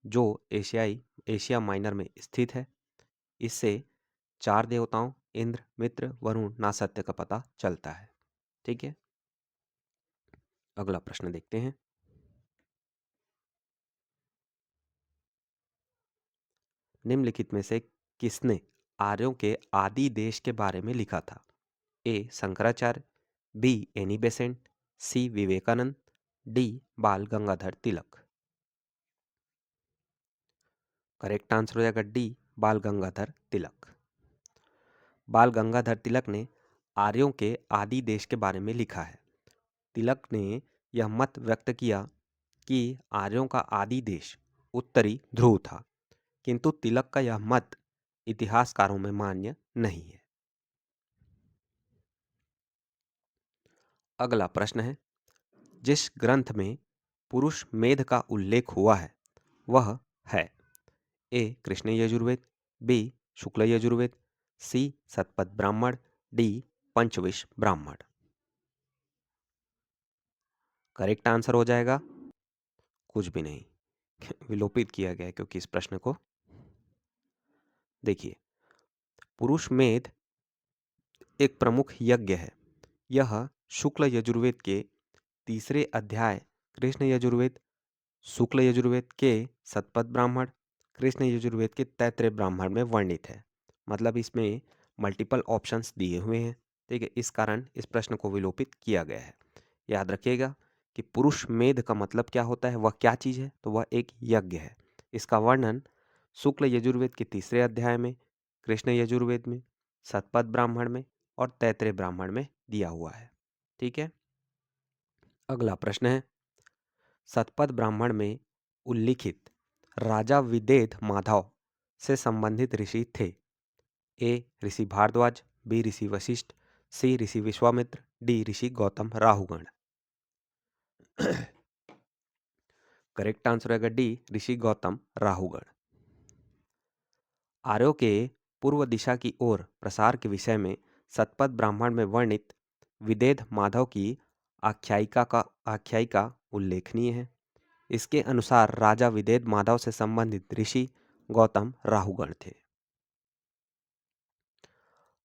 जो एशिया माइनर में स्थित है। इससे 4 देवताओं इंद्र मित्र वरुण नासत्य का पता चलता है। ठीक है, अगला प्रश्न देखते हैं। निम्नलिखित में से किसने आर्यों के आदि देश के बारे में लिखा था? A Shankaracharya, B Annie Besant, C Vivekananda, D Bal Gangadhar Tilak. Correct answer हो जाएगा डी बाल गंगाधर तिलक। बाल गंगाधर तिलक ने आर्यों के आदि देश के बारे में लिखा है। तिलक ने यह मत व्यक्त किया कि आर्यों का आदि देश उत्तरी ध्रुव था, किंतु तिलक का यह मत इतिहासकारों में मान्य नहीं है। अगला प्रश्न है, जिस ग्रंथ में पुरुष मेध का उल्लेख हुआ है वह है? ए कृष्ण यजुर्वेद, बी शुक्ल यजुर्वेद, सी सतपथ ब्राह्मण, डी पंचविश ब्राह्मण। करेक्ट आंसर हो जाएगा कुछ भी नहीं, विलोपित किया गया है, क्योंकि इस प्रश्न को देखिए, पुरुष मेध एक प्रमुख यज्ञ है। यह शुक्ल यजुर्वेद के तीसरे अध्याय कृष्ण यजुर्वेद, शुक्ल यजुर्वेद के सतपथ ब्राह्मण, कृष्ण यजुर्वेद के तैत्तिरीय ब्राह्मण में वर्णित है। मतलब इसमें मल्टीपल ऑप्शंस दिए हुए हैं। ठीक है, इस कारण इस प्रश्न को विलोपित किया गया है। याद रखिएगा कि पुरुष मेध का मतलब क्या होता है, वह क्या चीज़ है? तो वह एक यज्ञ है। इसका वर्णन शुक्ल यजुर्वेद के तीसरे अध्याय में, कृष्ण यजुर्वेद में, सतपथ ब्राह्मण में और तैत्तिरीय ब्राह्मण में दिया हुआ है। ठीक है, अगला प्रश्न है, सतपथ ब्राह्मण में उल्लिखित राजा विदेह माधव से संबंधित ऋषि थे? ए ऋषि भारद्वाज, बी ऋषि वशिष्ठ, सी ऋषि विश्वामित्र, डी ऋषि गौतम राहुगण। करेक्ट आंसर रहेगा डी, ऋषि गौतम राहुगण। आर्यों के पूर्व दिशा की ओर प्रसार के विषय में शतपथ ब्राह्मण में वर्णित विदेह माधव की आख्यायिका उल्लेखनीय है। इसके अनुसार राजा विदेह माधव से संबंधित ऋषि गौतम राहुगण थे।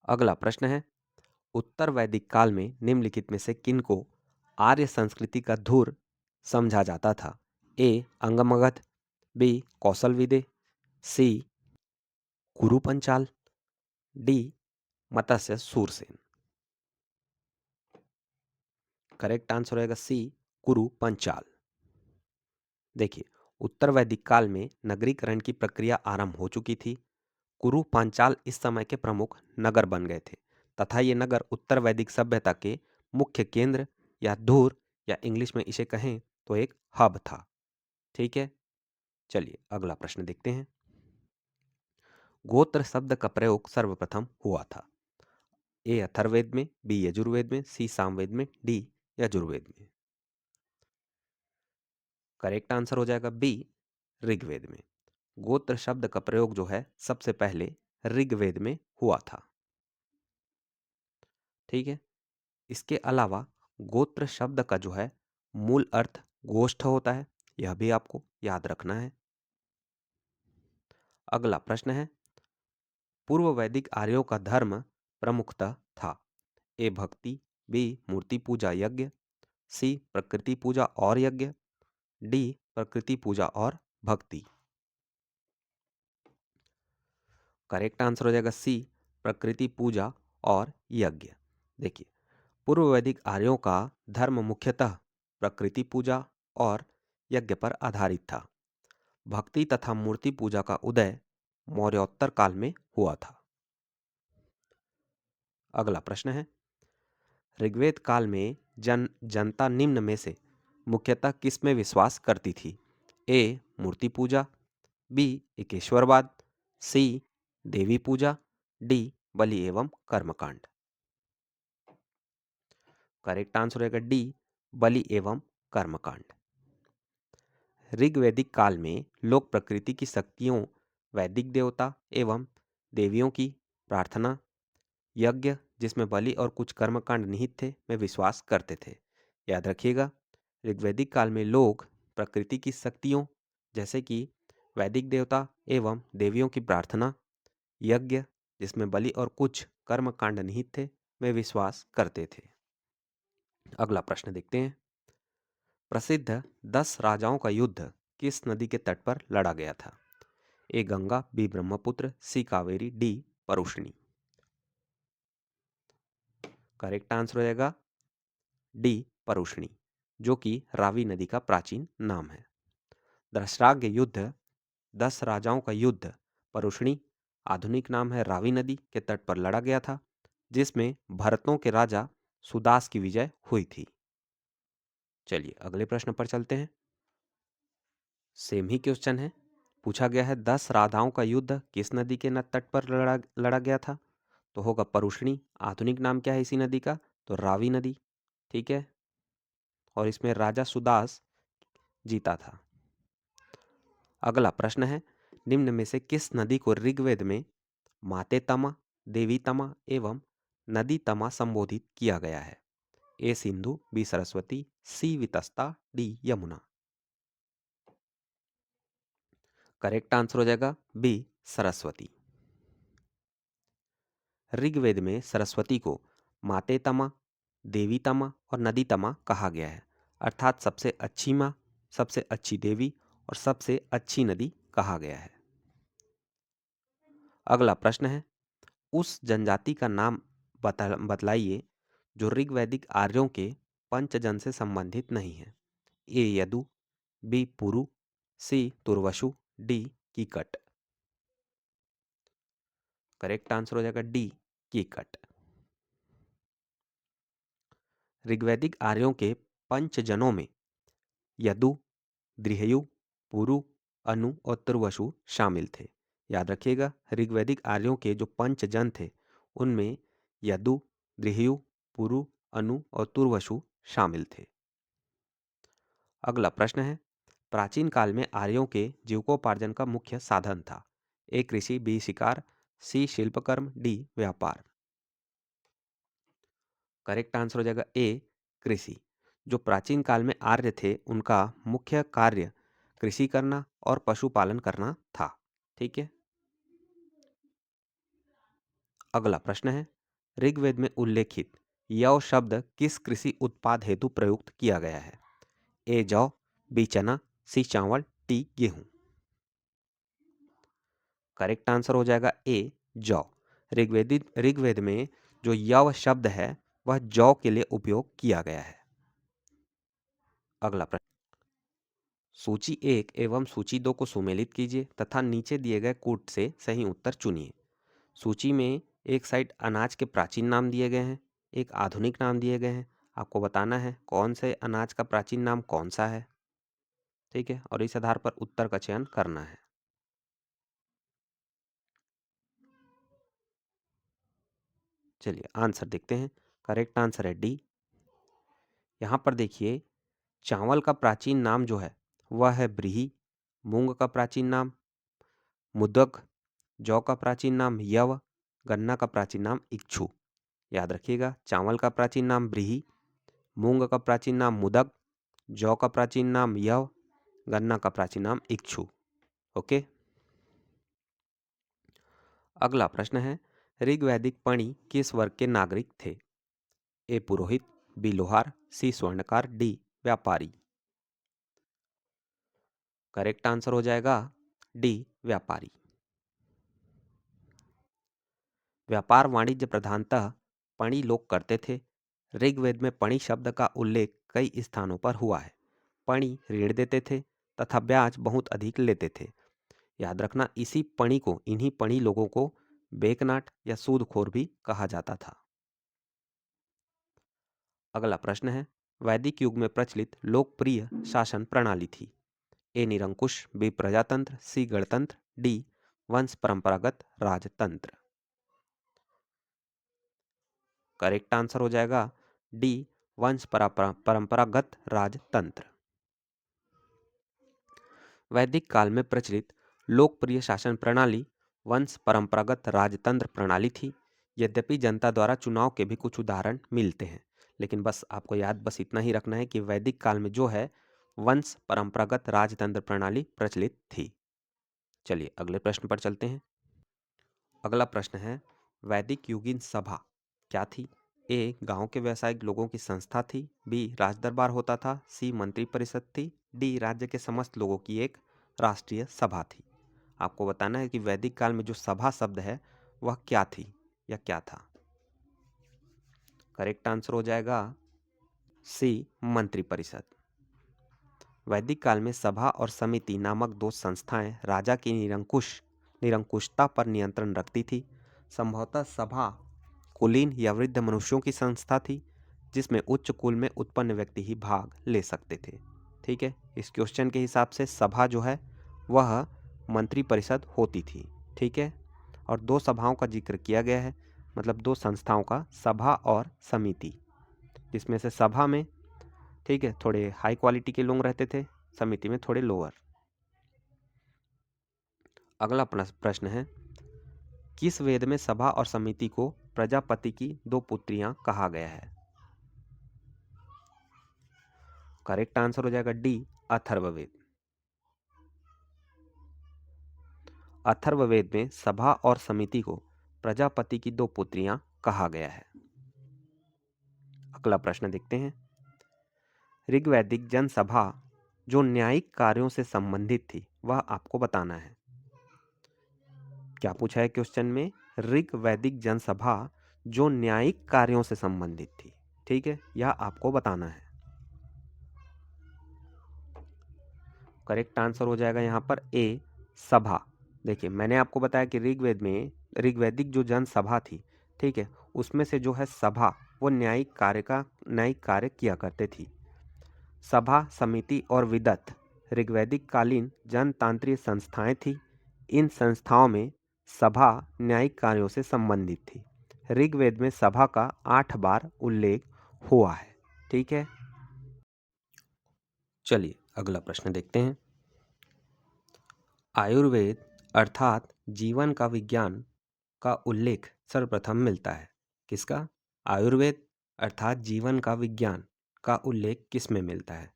अगला प्रश्न है, उत्तर वैदिक काल में निम्नलिखित में से किनको आर्य संस्कृति का धुर समझा जाता था? ए अंगमगध, बी कौशल विदे, सी कुरु पंचाल, डी मत्स्य सूरसेन। करेक्ट आंसर रहेगा सी, कुरु पंचाल। देखिए, उत्तर वैदिक काल में नगरीकरण की प्रक्रिया आरंभ हो चुकी थी। कुरु पांचाल इस समय के प्रमुख नगर बन गए थे तथा ये नगर उत्तर वैदिक सभ्यता के मुख्य केंद्र या धुर या इंग्लिश में इसे कहें तो एक हब था। ठीक है, चलिए अगला प्रश्न देखते हैं। गोत्र शब्द का प्रयोग सर्वप्रथम हुआ था? ए अथर्ववेद में, बी यजुर्वेद में, सी सामवेद में, डी यजुर्वेद में। करेक्ट आंसर हो जाएगा बी, ऋग्वेद में। गोत्र शब्द का प्रयोग जो है सबसे पहले ऋग्वेद में हुआ था। ठीक है, इसके अलावा गोत्र शब्द का जो है मूल अर्थ गोष्ठ होता है, यह भी आपको याद रखना है। अगला प्रश्न है, पूर्व वैदिक आर्यों का धर्म प्रमुखतः था? ए भक्ति, बी मूर्ति पूजा यज्ञ, सी प्रकृति पूजा और यज्ञ, डी प्रकृति पूजा और भक्ति। करेक्ट आंसर हो जाएगा सी, प्रकृति पूजा और यज्ञ। देखिए, पूर्व वैदिक आर्यों का धर्म मुख्यतः प्रकृति पूजा और यज्ञ पर आधारित था। भक्ति तथा मूर्ति पूजा का उदय मौर्योत्तर काल में हुआ था। अगला प्रश्न है, ऋग्वेद काल में जनता निम्न में से मुख्यतः किस में विश्वास करती थी? ए मूर्ति पूजा, बी एकेश्वरवाद, सी देवी पूजा, डी बलि एवं कर्मकांड। करेक्ट आंसर रहेगा डी, बलि एवं कर्मकांड। ऋग्वैदिक काल में लोग प्रकृति की शक्तियों, वैदिक देवता एवं देवियों की प्रार्थना, यज्ञ जिसमें बलि और कुछ कर्मकांड निहित थे में विश्वास करते थे। याद रखिएगा, ऋग्वैदिक काल में लोग प्रकृति की शक्तियों जैसे कि वैदिक देवता एवं देवियों की प्रार्थना, यज्ञ जिसमें बलि और कुछ कर्मकांड निहित थे में विश्वास करते थे। अगला प्रश्न देखते हैं, प्रसिद्ध 10 राजाओं का युद्ध किस नदी के तट पर लड़ा गया था? A Ganga, B Brahmaputra, C Kaveri, D Parushni. Correct answer हो जाएगा डी परुष्णी, जो कि रावी नदी का प्राचीन नाम है। दशराग्य युद्ध, 10 राजाओं का युद्ध परुष्णी, आधुनिक नाम है, रावी नदी के तट पर लड़ा गया था, जिसमें भरतों के राजा सुदास की विजय हुई थी। चलिए अगले प्रश्न पर चलते हैं। सेम ही क्वेश्चन है, पूछा गया है 10 राधाओं का युद्ध किस नदी के तट पर लड़ा गया था? तो होगा परुष्णी। आधुनिक नाम क्या है इसी नदी का? तो रावी नदी। ठीक है, और इसमें राजा सुदास जीता था। अगला प्रश्न है, निम्न में से किस नदी को ऋग्वेद में माते तमा, देवी तमा एवं नदी तमा संबोधित किया गया है? A Sindhu, B Saraswati, C Vitasta, D Yamuna. Correct answer हो जाएगा बी सरस्वती। ऋग्वेद में सरस्वती को माते तमा, देवी तमा और नदी तमा कहा गया है, अर्थात सबसे अच्छी माँ, सबसे अच्छी देवी और सबसे अच्छी नदी कहा गया है। अगला प्रश्न है, उस जनजाति का नाम बतलाइए जो ऋग्वैदिक आर्यों के पंचजन से संबंधित नहीं है। A Yadu, B Puru, C Turvasu, D Kikata. Correct answer हो जाएगा डी कीकट। ऋग्वैदिक आर्यों के पंचजनों में यदु, दृहयु, पुरु, अनु और तुर्वसु शामिल थे। याद रखिएगा, ऋग्वैदिक आर्यों के जो पंचजन थे उनमें यदु, दृहयु, पुरु, अनु और तुर्वसु शामिल थे। अगला प्रश्न है, प्राचीन काल में आर्यों के जीविकोपार्जन का मुख्य साधन था? ए कृषि, बी शिकार, सी शिल्पकर्म, डी व्यापार। करेक्ट आंसर हो जाएगा ए कृषि। जो प्राचीन काल में आर्य थे उनका मुख्य कार्य कृषि करना और पशुपालन करना था। ठीक है, अगला प्रश्न है, ऋग्वेद में उल्लेखित यव शब्द किस कृषि उत्पाद हेतु प्रयुक्त किया गया है? ए जौ, बी चना, सी चावल, डी गेहूं। करेक्ट आंसर हो जाएगा ए जौ। ऋग्वेद में जो यव शब्द है वह जौ के लिए उपयोग किया गया है। अगला प्रश्न, सूची 1 एवं सूची 2 को सुमेलित कीजिए तथा नीचे दिए गए कूट से सही उत्तर चुनिए। सूची में एक साइड अनाज के प्राचीन नाम दिए गए हैं, एक आधुनिक नाम दिए गए हैं। आपको बताना है कौन से अनाज का प्राचीन नाम कौन सा है। ठीक है, और इस आधार पर उत्तर का चयन करना है। चलिए आंसर देखते हैं। करेक्ट आंसर है डी। यहाँ पर देखिए, चावल का प्राचीन नाम जो है वह है ब्रीही, मूंग का प्राचीन नाम मुदक, जौ का प्राचीन नाम यव, गन्ना का प्राचीन नाम इक्षु। याद रखिएगा, चावल का प्राचीन नाम ब्रीही, मूंग का प्राचीन नाम मुदक, जौ का प्राचीन नाम यव, गन्ना का प्राचीन नाम इक्षु। ओके, अगला प्रश्न है, ऋग्वैदिक पणि किस वर्ग के नागरिक थे? ए पुरोहित, बी लोहार, सी स्वर्णकार, डी व्यापारी। करेक्ट आंसर हो जाएगा डी व्यापारी। व्यापार वाणिज्य प्रधानतः पणि लोग करते थे। ऋग्वेद में पणि शब्द का उल्लेख कई स्थानों पर हुआ है। पणि ऋण देते थे तथा ब्याज बहुत अधिक लेते थे। याद रखना, इन्हीं पणि लोगों को बेकनाट या सूदखोर भी कहा जाता था। अगला प्रश्न है, वैदिक युग में प्रचलित लोकप्रिय शासन प्रणाली थी? ए निरंकुश, बी प्रजातंत्र, सी गणतंत्र, डी वंश परंपरागत राजतंत्र। करेक्ट आंसर हो जाएगा डी वंश परंपरागत राजतंत्र। वैदिक काल में प्रचलित लोकप्रिय शासन प्रणाली वंश परंपरागत राजतंत्र प्रणाली थी। यद्यपि जनता द्वारा चुनाव के भी कुछ उदाहरण मिलते हैं, लेकिन बस आपको याद बस इतना ही रखना है कि वैदिक काल में जो है वंश परंपरागत राजतंत्र प्रणाली प्रचलित थी। चलिए अगले प्रश्न पर चलते हैं। अगला प्रश्न है, वैदिक युगीन सभा क्या थी? ए गांव के व्यावसायिक लोगों की संस्था थी, बी राजदरबार होता था, सी मंत्री परिषद थी, डी राज्य के समस्त लोगों की एक राष्ट्रीय सभा थी। आपको बताना है कि वैदिक काल में जो सभा शब्द है वह क्या थी या क्या था। करेक्ट आंसर हो जाएगा सी मंत्री परिषद। वैदिक काल में सभा और समिति नामक दो संस्थाएं राजा की निरंकुशता पर नियंत्रण रखती थी। संभवतः सभा कुलीन या वृद्ध मनुष्यों की संस्था थी जिसमें उच्च कुल में उत्पन्न व्यक्ति ही भाग ले सकते थे। ठीक है, इस क्वेश्चन के हिसाब से सभा जो है वह मंत्री परिषद होती थी। ठीक है, और दो सभाओं का जिक्र किया गया है, मतलब दो संस्थाओं का, सभा और समिति, जिसमें से सभा में ठीक है थोड़े हाई क्वालिटी के लोग रहते थे, समिति में थोड़े लोअर। अगला प्रश्न है, किस वेद में सभा और समिति को प्रजापति की दो पुत्रियां कहा गया है? करेक्ट आंसर हो जाएगा डी अथर्ववेद। अथर्ववेद में सभा और समिति को प्रजापति की दो पुत्रियां कहा गया है। अगला प्रश्न देखते हैं, ऋग्वैदिक जनसभा जो न्यायिक कार्यों से संबंधित थी वह आपको बताना है। क्या पूछा है क्वेश्चन में? ऋग्वैदिक जनसभा जो न्यायिक कार्यों से संबंधित थी। ठीक है, यह आपको बताना है। करेक्ट आंसर हो जाएगा यहाँ पर ए सभा। देखिए, मैंने आपको बताया कि ऋग्वैदिक जो जनसभा थी, ठीक है, उसमें से जो है सभा वो न्यायिक कार्य किया करते थी। सभा, समिति और विदत ऋग्वैदिक कालीन जनतांत्रिक संस्थाएं थी। इन संस्थाओं में सभा न्यायिक कार्यों से संबंधित थी। ऋग्वेद में सभा का 8 बार उल्लेख हुआ है। ठीक है, चलिए अगला प्रश्न देखते हैं। आयुर्वेद अर्थात जीवन का विज्ञान का उल्लेख सर्वप्रथम मिलता है किसका? आयुर्वेद अर्थात जीवन का विज्ञान का उल्लेख किस में मिलता है?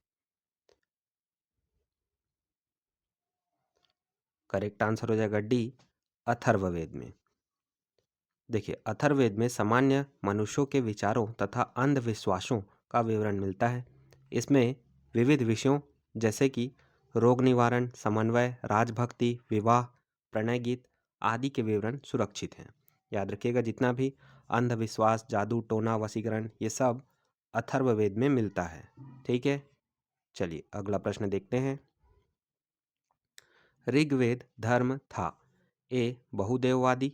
करेक्ट आंसर हो जाएगा डी, अथर्ववेद में। देखिए, अथर्ववेद में सामान्य मनुष्यों के विचारों तथा अंधविश्वासों का विवरण मिलता है। इसमें विविध विषयों जैसे कि रोग निवारण, समन्वय, राजभक्ति, विवाह, प्रणय गीत आदि के विवरण सुरक्षित हैं। याद रखिएगा, जितना भी अंधविश्वास, जादू टोना, वशीकरण, ये सब अथर्ववेद में मिलता है। ठीक है, चलिए अगला प्रश्न देखते हैं। ऋग्वेद धर्म था ए बहुदेववादी,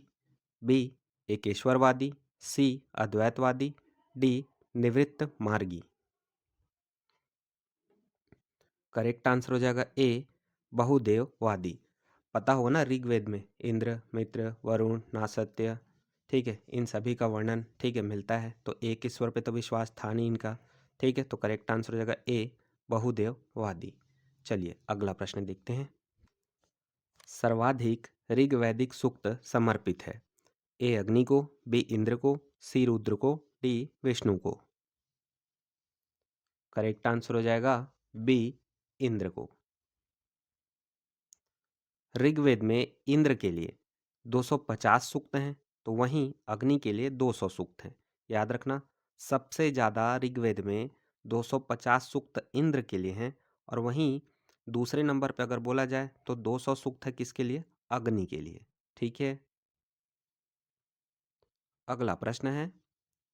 बी एकेश्वरवादी, सी अद्वैतवादी, डी निवृत्त मार्गी। करेक्ट आंसर हो जाएगा ए बहुदेववादी। पता होगा ना, ऋग्वेद में इंद्र, मित्र, वरुण, नासत्य, ठीक है, इन सभी का वर्णन, ठीक है, मिलता है। तो एक ईश्वर पे तो विश्वास था नहीं इनका। ठीक है, तो करेक्ट आंसर हो जाएगा ए बहुदेववादी। चलिए अगला प्रश्न देखते हैं। सर्वाधिक ऋग्वैदिक सूक्त समर्पित है ए अग्नि को, बी इंद्र को, सी रुद्र को, डी विष्णु को। करेक्ट आंसर हो जाएगा बी इंद्र को। ऋग्वेद में इंद्र के लिए 250 सूक्त हैं, तो वहीं अग्नि के लिए 200 सूक्त हैं। याद रखना, सबसे ज़्यादा ऋग्वेद में 250 सूक्त इंद्र के लिए हैं, और वहीं दूसरे नंबर पर अगर बोला जाए तो 200 सूक्त है किसके लिए? अग्नि के लिए। ठीक है, अगला प्रश्न है,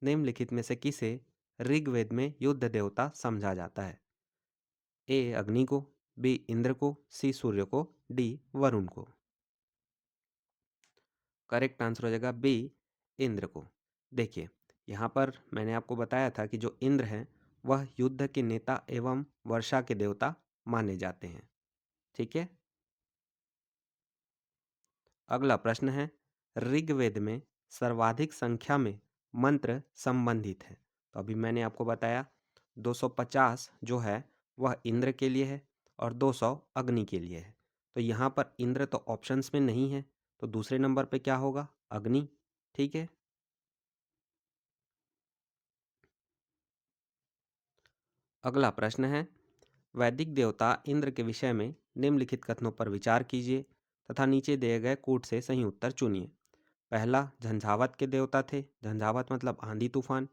निम्नलिखित में से किसे ऋग्वेद में युद्ध देवता समझा जाता है? ए अग्नि को, बी इंद्र को, सी सूर्य को, डी वरुण को। करेक्ट आंसर हो जाएगा बी इंद्र को। देखिए, यहाँ पर मैंने आपको बताया था कि जो इंद्र हैं वह युद्ध के नेता एवं वर्षा के देवता माने जाते हैं। ठीक है, अगला प्रश्न है, ऋग्वेद में सर्वाधिक संख्या में मंत्र संबंधित है। तो अभी मैंने आपको बताया 250 जो है वह इंद्र के लिए है और 200 अग्नि के लिए है। तो यहाँ पर इंद्र तो ऑप्शंस में नहीं है, तो दूसरे नंबर पे क्या होगा? अग्नि। ठीक है, अगला प्रश्न है, वैदिक देवता इंद्र के विषय में निम्नलिखित कथनों पर विचार कीजिए तथा नीचे दिए गए कूट से सही उत्तर चुनिए। पहला, झंझावात के देवता थे। झंझावात मतलब आंधी तूफान।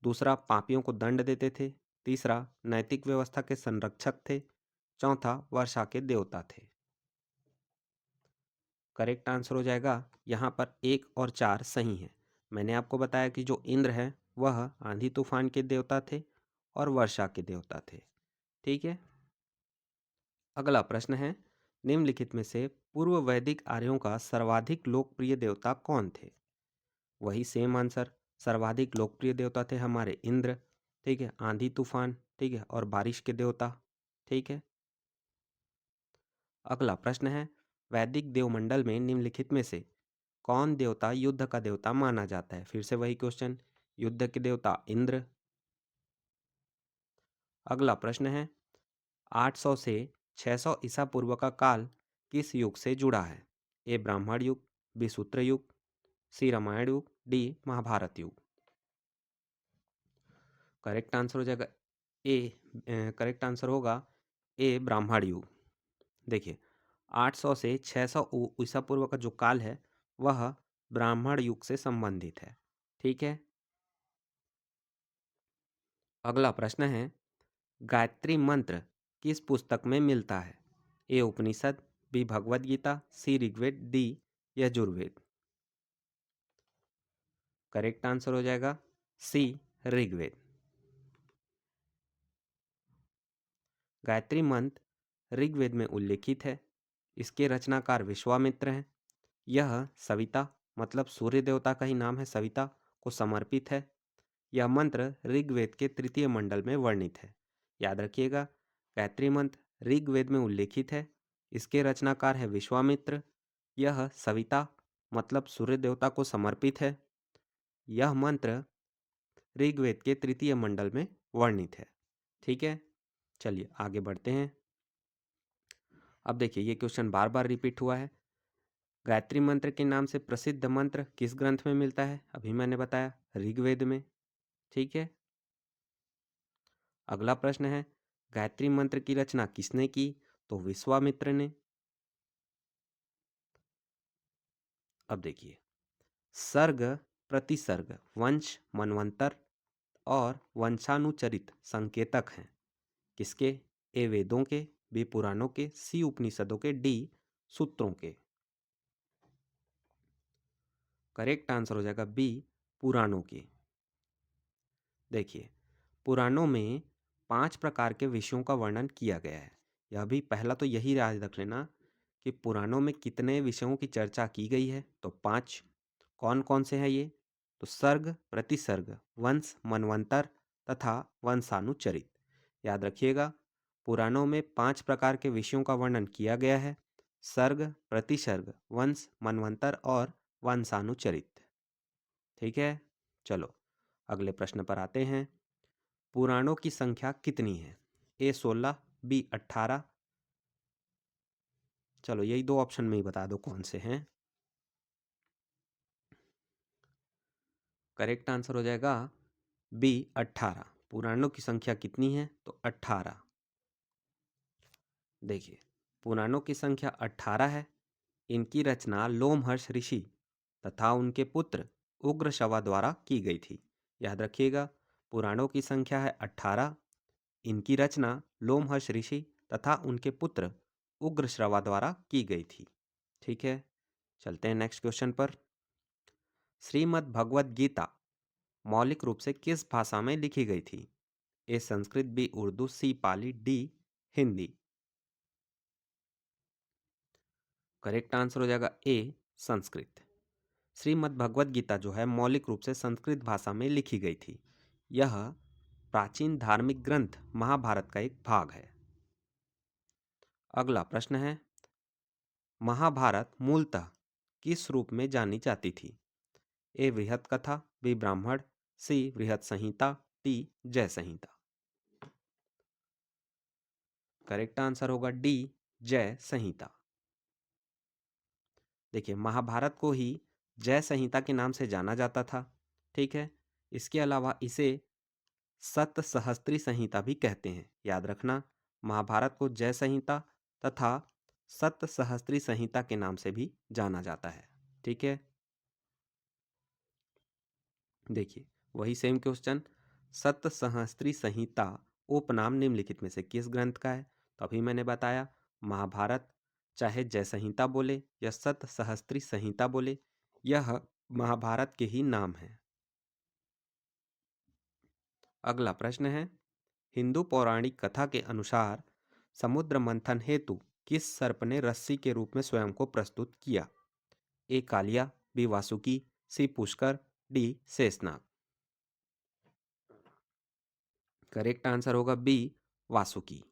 दूसरा, पापियों को दंड देते थे। तीसरा, नैतिक व्यवस्था के संरक्षक थे। चौथा, वर्षा के देवता थे। करेक्ट आंसर हो जाएगा, यहाँ पर 1 और 4 सही हैं। मैंने आपको बताया कि जो इंद्र है वह आंधी तूफान के देवता थे और वर्षा के देवता थे। ठीक है, अगला प्रश्न है, निम्नलिखित में से पूर्व वैदिक आर्यों का सर्वाधिक लोकप्रिय देवता कौन थे? वही सेम आंसर, सर्वाधिक लोकप्रिय देवता थे हमारे इंद्र। ठीक है, आंधी तूफान, ठीक है, और बारिश के देवता। ठीक है, अगला प्रश्न है, वैदिक देवमंडल में निम्नलिखित में से कौन देवता युद्ध का देवता माना जाता है? फिर से वही क्वेश्चन, युद्ध के देवता इंद्र। अगला प्रश्न है, 800 से 600 ईसा पूर्व का काल किस युग से जुड़ा है? ए ब्राह्मण युग, बी सूत्र युग, सी रामायण युग, डी महाभारत युग। करेक्ट आंसर हो जाएगा ए, करेक्ट आंसर होगा ए ब्राह्मण युग। देखिए, 800 से 600 ईसा पूर्व का जो काल है वह ब्राह्मण युग से संबंधित है। ठीक है, अगला प्रश्न है, गायत्री मंत्र किस पुस्तक में मिलता है? A Upanishad, B Bhagavad Gita, C Rigveda, D Yajurveda. Correct answer हो जाएगा सी ऋग्वेद। गायत्री मंत्र ऋग्वेद में उल्लेखित है। इसके रचनाकार विश्वामित्र हैं। यह सविता मतलब सूर्य देवता का ही नाम है, सविता को समर्पित है। यह मंत्र ऋग्वेद के तृतीय मंडल में वर्णित है। याद रखिएगा, गायत्री मंत्र ऋग्वेद में उल्लेखित है। इसके रचनाकार है विश्वामित्र। यह सविता मतलब सूर्य देवता को समर्पित है। यह मंत्र ऋग्वेद के तृतीय मंडल में वर्णित है। ठीक है, चलिए आगे बढ़ते हैं। अब देखिए ये क्वेश्चन बार बार रिपीट हुआ है। गायत्री मंत्र के नाम से प्रसिद्ध मंत्र किस ग्रंथ में मिलता है? अभी मैंने बताया ऋग्वेद में। ठीक है। अगला प्रश्न है, गायत्री मंत्र की रचना किसने की? तो विश्वामित्र ने। अब देखिए, सर्ग, प्रतिसर्ग, वंश, मनवंतर और वंशानुचरित संकेतक हैं किसके? ए वेदों के, बी पुराणों के, सी उपनिषदों के, डी सूत्रों के। करेक्ट आंसर हो जाएगा बी पुराणों के। देखिए, पुराणों में 5 प्रकार के विषयों का वर्णन किया गया है। यह भी पहला तो यही याद रख लेना कि पुराणों में कितने विषयों की चर्चा की गई है, तो 5। कौन कौन से हैं ये? तो सर्ग, प्रतिसर्ग, वंश, मनवंतर तथा वंशानुचरित। याद रखिएगा, पुराणों में 5 प्रकार के विषयों का वर्णन किया गया है। सर्ग, प्रतिसर्ग, वंश, मनवंतर और वंशानुचरित। ठीक है, चलो अगले प्रश्न पर आते हैं। पुराणों की संख्या कितनी है? ए 16, बी 18। चलो यही 2 ऑप्शन में ही बता दो कौन से हैं। करेक्ट आंसर हो जाएगा बी 18। पुराणों की संख्या कितनी है? तो 18। देखिए, पुराणों की संख्या 18 है। इनकी रचना लोमहर्ष ऋषि तथा उनके पुत्र उग्रश्रवा द्वारा की गई थी। याद रखिएगा, पुराणों की संख्या है 18। इनकी रचना लोमहर्ष ऋषि तथा उनके पुत्र उग्रश्रवा द्वारा की गई थी। ठीक है, चलते हैं नेक्स्ट क्वेश्चन पर। श्रीमद् भगवद गीता मौलिक रूप से किस भाषा में लिखी गई थी? ए संस्कृत, बी उर्दू, सी पाली, डी हिंदी। करेक्ट आंसर हो जाएगा ए संस्कृत। श्रीमद् भगवद गीता जो है मौलिक रूप से संस्कृत भाषा में लिखी गई थी। यह प्राचीन धार्मिक ग्रंथ महाभारत का एक भाग है। अगला प्रश्न है, महाभारत मूलतः किस रूप में जानी जाती थी? ए बृहत कथा, बी ब्राह्मण, सी बृहत संहिता, डी जय संहिता। करेक्ट आंसर होगा डी जय संहिता। देखिए, महाभारत को ही जय संहिता के नाम से जाना जाता था। ठीक है, इसके अलावा इसे सत सहस्त्री संहिता भी कहते हैं। याद रखना, महाभारत को जय संहिता तथा सत सहस्त्री संहिता के नाम से भी जाना जाता है। ठीक है, देखिए वही सेम क्वेश्चन, सत सहस्त्री संहिता उपनाम निम्नलिखित में से किस ग्रंथ का है? तो अभी मैंने बताया महाभारत, चाहे जय संहिता बोले या सत सहस्त्री संहिता बोले, यह महाभारत के ही नाम है। अगला प्रश्न है, हिंदू पौराणिक कथा के अनुसार समुद्र मंथन हेतु किस सर्प ने रस्सी के रूप में स्वयं को प्रस्तुत किया? A Kaliya, B Vasuki, C Pushkar, D Sheshnag. Correct answer होगा बी वासुकी।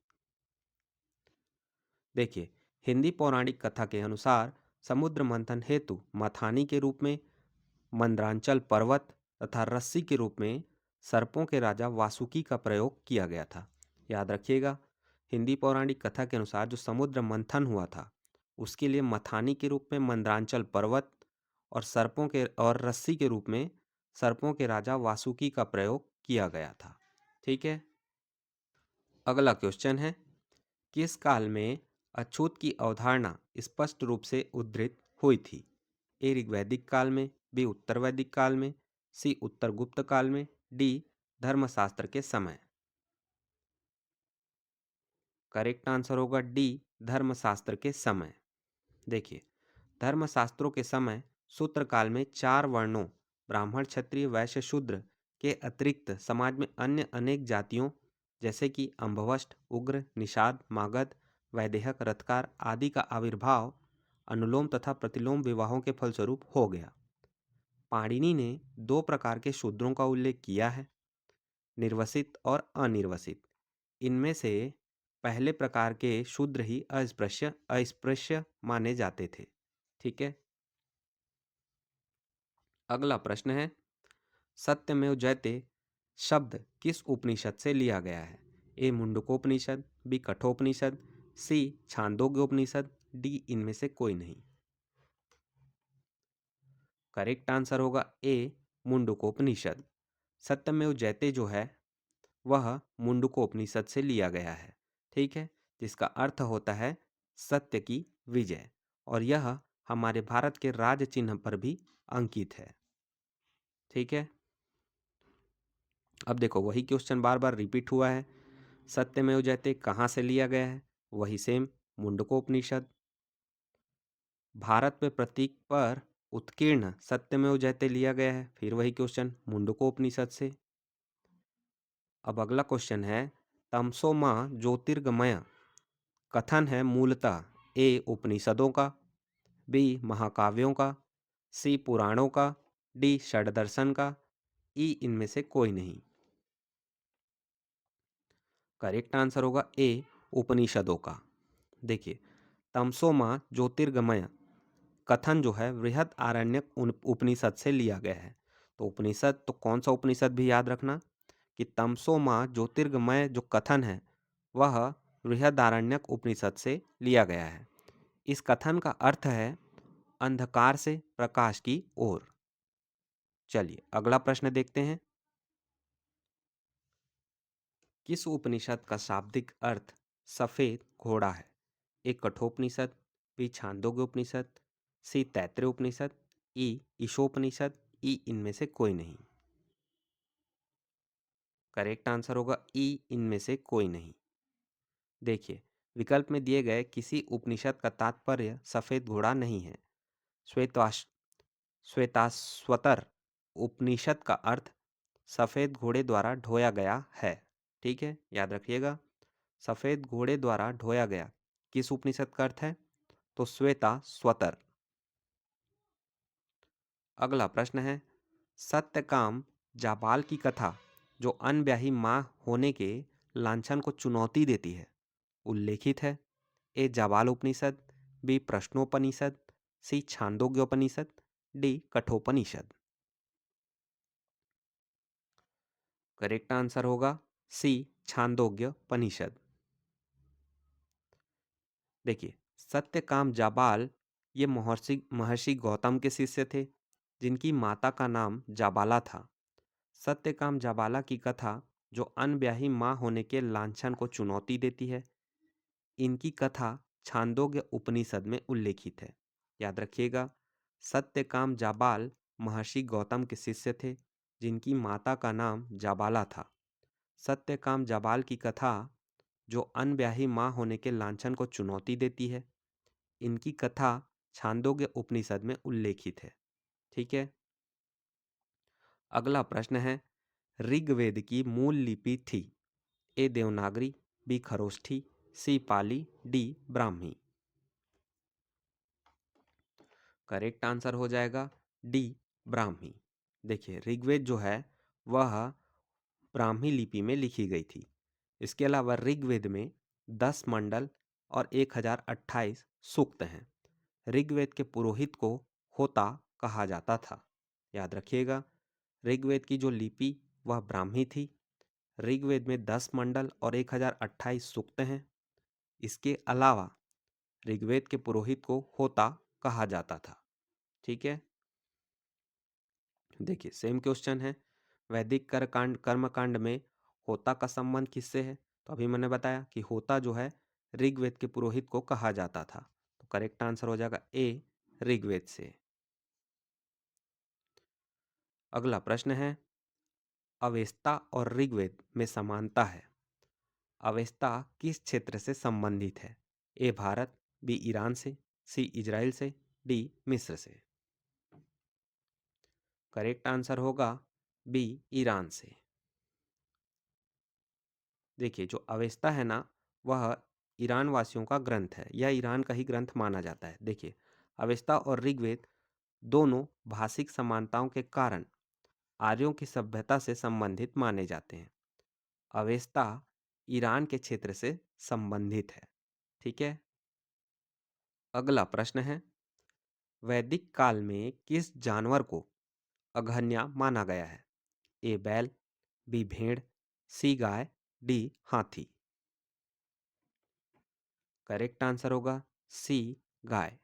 देखिए, हिंदी पौराणिक कथा के अनुसार समुद्र मंथन हेतु मथानी के रूप में मंद्रांचल पर्वत तथा रस्सी के रूप में सर्पों के राजा वासुकी का प्रयोग किया गया था। याद रखिएगा, हिंदी पौराणिक कथा के अनुसार जो समुद्र मंथन हुआ था उसके लिए मथानी के रूप में मंद्रांचल पर्वत और सर्पों के और रस्सी के रूप में सर्पों के राजा वासुकी का प्रयोग किया गया था। ठीक है, अगला क्वेश्चन है, किस काल में अछूत की अवधारणा स्पष्ट रूप से उद्धृत हुई थी? ए ऋग्वैदिक काल में, बी उत्तर वैदिक काल में, सी उत्तर गुप्त काल में, डी धर्मशास्त्र के समय। करेक्ट आंसर होगा डी धर्मशास्त्र के समय। देखिए, धर्मशास्त्रों के समय सूत्र काल में 4 वर्णों ब्राह्मण, क्षत्रिय, वैश्य, शूद्र के अतिरिक्त समाज में अन्य अनेक जातियों जैसे कि अंभवष्ट, उग्र, निषाद, मागध, वैदेहक, रथकार आदि का आविर्भाव अनुलोम तथा प्रतिलोम विवाहों के फलस्वरूप हो गया। पाणिनि ने 2 प्रकार के शूद्रों का उल्लेख किया है, निर्वसित और अनिर्वसित। इनमें से पहले प्रकार के शूद्र ही अस्पृश्य अस्पृश्य माने जाते थे। ठीक है, अगला प्रश्न है, सत्यमेव जयते शब्द किस उपनिषद से लिया गया है? ए मुंडकोपनिषद, बी कठोपनिषद, सी छांदोग्य उपनिषद, डी इनमें से कोई नहीं। करेक्ट आंसर होगा ए मुंडकोपनिषद। सत्यमेव जयते जो है वह मुंडकोपनिषद से लिया गया है, ठीक है, जिसका अर्थ होता है सत्य की विजय, और यह हमारे भारत के राज चिन्ह पर भी अंकित है, ठीक है। अब देखो वही क्वेश्चन बार बार रिपीट हुआ है। सत्यमेव जयते कहाँ से लिया गया है? वही सेम मुंडकोपनिषद। भारत में प्रतीक पर उत्कीर्ण सत्यमेव जयते लिया गया है, फिर वही क्वेश्चन मुंडकोपनिषद से। अब अगला क्वेश्चन है तमसो मां ज्योतिर्गमय कथन है मूलतः ए उपनिषदों का, बी महाकाव्यों का, सी पुराणों का, डी षड्दर्शन का, ई इनमें से कोई नहीं। करेक्ट आंसर होगा ए उपनिषदों का। देखिए तमसो मां ज्योतिर्गमय कथन जो है बृहद आरण्यक उपनिषद से लिया गया है। तो उपनिषद तो कौन सा उपनिषद भी याद रखना कि तमसो मां ज्योतिर्गमय जो कथन है वह बृहदारण्यक उपनिषद से लिया गया है। इस कथन का अर्थ है अंधकार से प्रकाश की ओर। चलिए अगला प्रश्न देखते हैं। किस उपनिषद का शाब्दिक अर्थ सफेद घोड़ा है? ए कठोपनिषद, बी छांदोग्य उपनिषद, सी तैत्तिरीय उपनिषद, ई ईशोपनिषद, ई इनमें से कोई नहीं। करेक्ट आंसर होगा ई इनमें से कोई नहीं। देखिए विकल्प में दिए गए किसी उपनिषद का तात्पर्य सफेद घोड़ा नहीं है। श्वेताश श्वेताश्वतर उपनिषद का अर्थ सफेद घोड़े द्वारा ढोया गया है, ठीक है, याद रखिएगा। सफेद घोड़े द्वारा ढोया गया किस उपनिषद का अर्थ है? तो श्वेताश्वतर। अगला प्रश्न है सत्यकाम जाबाल की कथा जो अनब्याही मां होने के लांछन को चुनौती देती है उल्लेखित है। A Jabala Upanishad, B Prashnopanishad, C Chandogyopanishad, D Kathopanishad. Correct answer होगा सी छांदोग्योपनिषद। देखिए सत्यकाम जाबाल ये महर्षि महर्षि गौतम के शिष्य थे जिनकी माता का नाम जाबाला था। सत्यकाम जाबाला की कथा जो अनब्याही मां होने के लांछन को चुनौती देती है, इनकी कथा छांदोग्य उपनिषद में उल्लेखित है। याद रखिएगा सत्यकाम जाबाल महर्षि गौतम के शिष्य थे जिनकी माता का नाम जाबाला था। सत्यकाम जाबाल की कथा जो अनब्याही मां होने के लांछन को चुनौती देती है, इनकी कथा छांदोग्य उपनिषद में उल्लेखित है, ठीक है। अगला प्रश्न है ऋग्वेद की मूल लिपि थी? ए देवनागरी, बी खरोष्ठी, सी पाली, डी ब्राह्मी। करेक्ट आंसर हो जाएगा डी ब्राह्मी। देखिए ऋग्वेद जो है वह ब्राह्मी लिपि में लिखी गई थी। इसके अलावा ऋग्वेद में 10 मंडल और 1028 सूक्त हैं। ऋग्वेद के पुरोहित को होता कहा जाता था। याद रखिएगा ऋग्वेद की जो लिपि वह ब्राह्मी थी। ऋग्वेद में 10 मंडल और 1028 सूक्त हैं। इसके अलावा ऋग्वेद के पुरोहित को होता कहा जाता था, ठीक है। देखिए सेम क्वेश्चन है वैदिक कर्मकांड में होता का संबंध किससे है? तो अभी मैंने बताया कि होता जो है ऋग्वेद के पुरोहित को कहा जाता था। तो करेक्ट आंसर हो जाएगा ए ऋग्वेद से। अगला प्रश्न है अवेस्ता और ऋग्वेद में समानता है। अवेस्ता किस क्षेत्र से संबंधित है? ए भारत, बी ईरान से, सी इजराइल से, डी मिस्र से। करेक्ट आंसर होगा बी ईरान से। देखिए जो अवेस्ता है ना वह ईरान वासियों का ग्रंथ है, यह ईरान का ही ग्रंथ माना जाता है। देखिए अवेस्ता और ऋग्वेद दोनों भाषिक समानताओं के कारण आर्यों की सभ्यता से संबंधित माने जाते हैं। अवेस्ता ईरान के क्षेत्र से संबंधित है, ठीक है। अगला प्रश्न है वैदिक काल में किस जानवर को अघन्या माना गया है? ए बैल, बी भेड़, सी गाय, डी हाथी। करेक्ट आंसर होगा सी, गाय।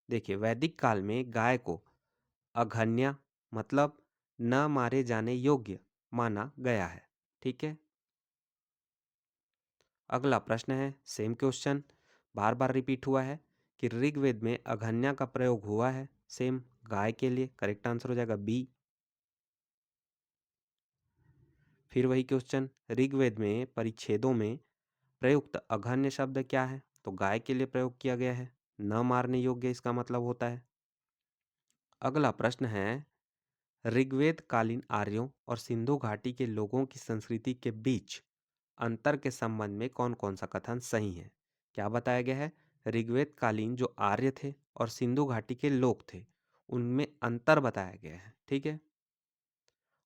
देखिए, वैदिक काल में गाय को अघन्य मतलब न मारे जाने योग्य माना गया है। ठीक है। अगला प्रश्न है, सेम क्वेश्चन, बार बार रिपीट हुआ है कि ऋग्वेद में अघन्या का प्रयोग हुआ है, सेम गाय के लिए। करेक्ट आंसर हो जाएगा बी। फिर वही क्वेश्चन, ऋग्वेद में परिच्छेदों में प्रयुक्त अघन्य शब्द क्या है? तो गाय के लिए प्रयोग किया गया है, न मारने योग्य इसका मतलब होता है। अगला प्रश्न है, ऋग्वेद कालीन आर्यों और सिंधु घाटी के लोगों की संस्कृति के बीच अंतर के संबंध में कौन कौन सा कथन सही है? क्या बताया गया है? ऋग्वेद कालीन जो आर्य थे और सिंधु घाटी के लोग थे, उनमें अंतर बताया गया है। ठीक है।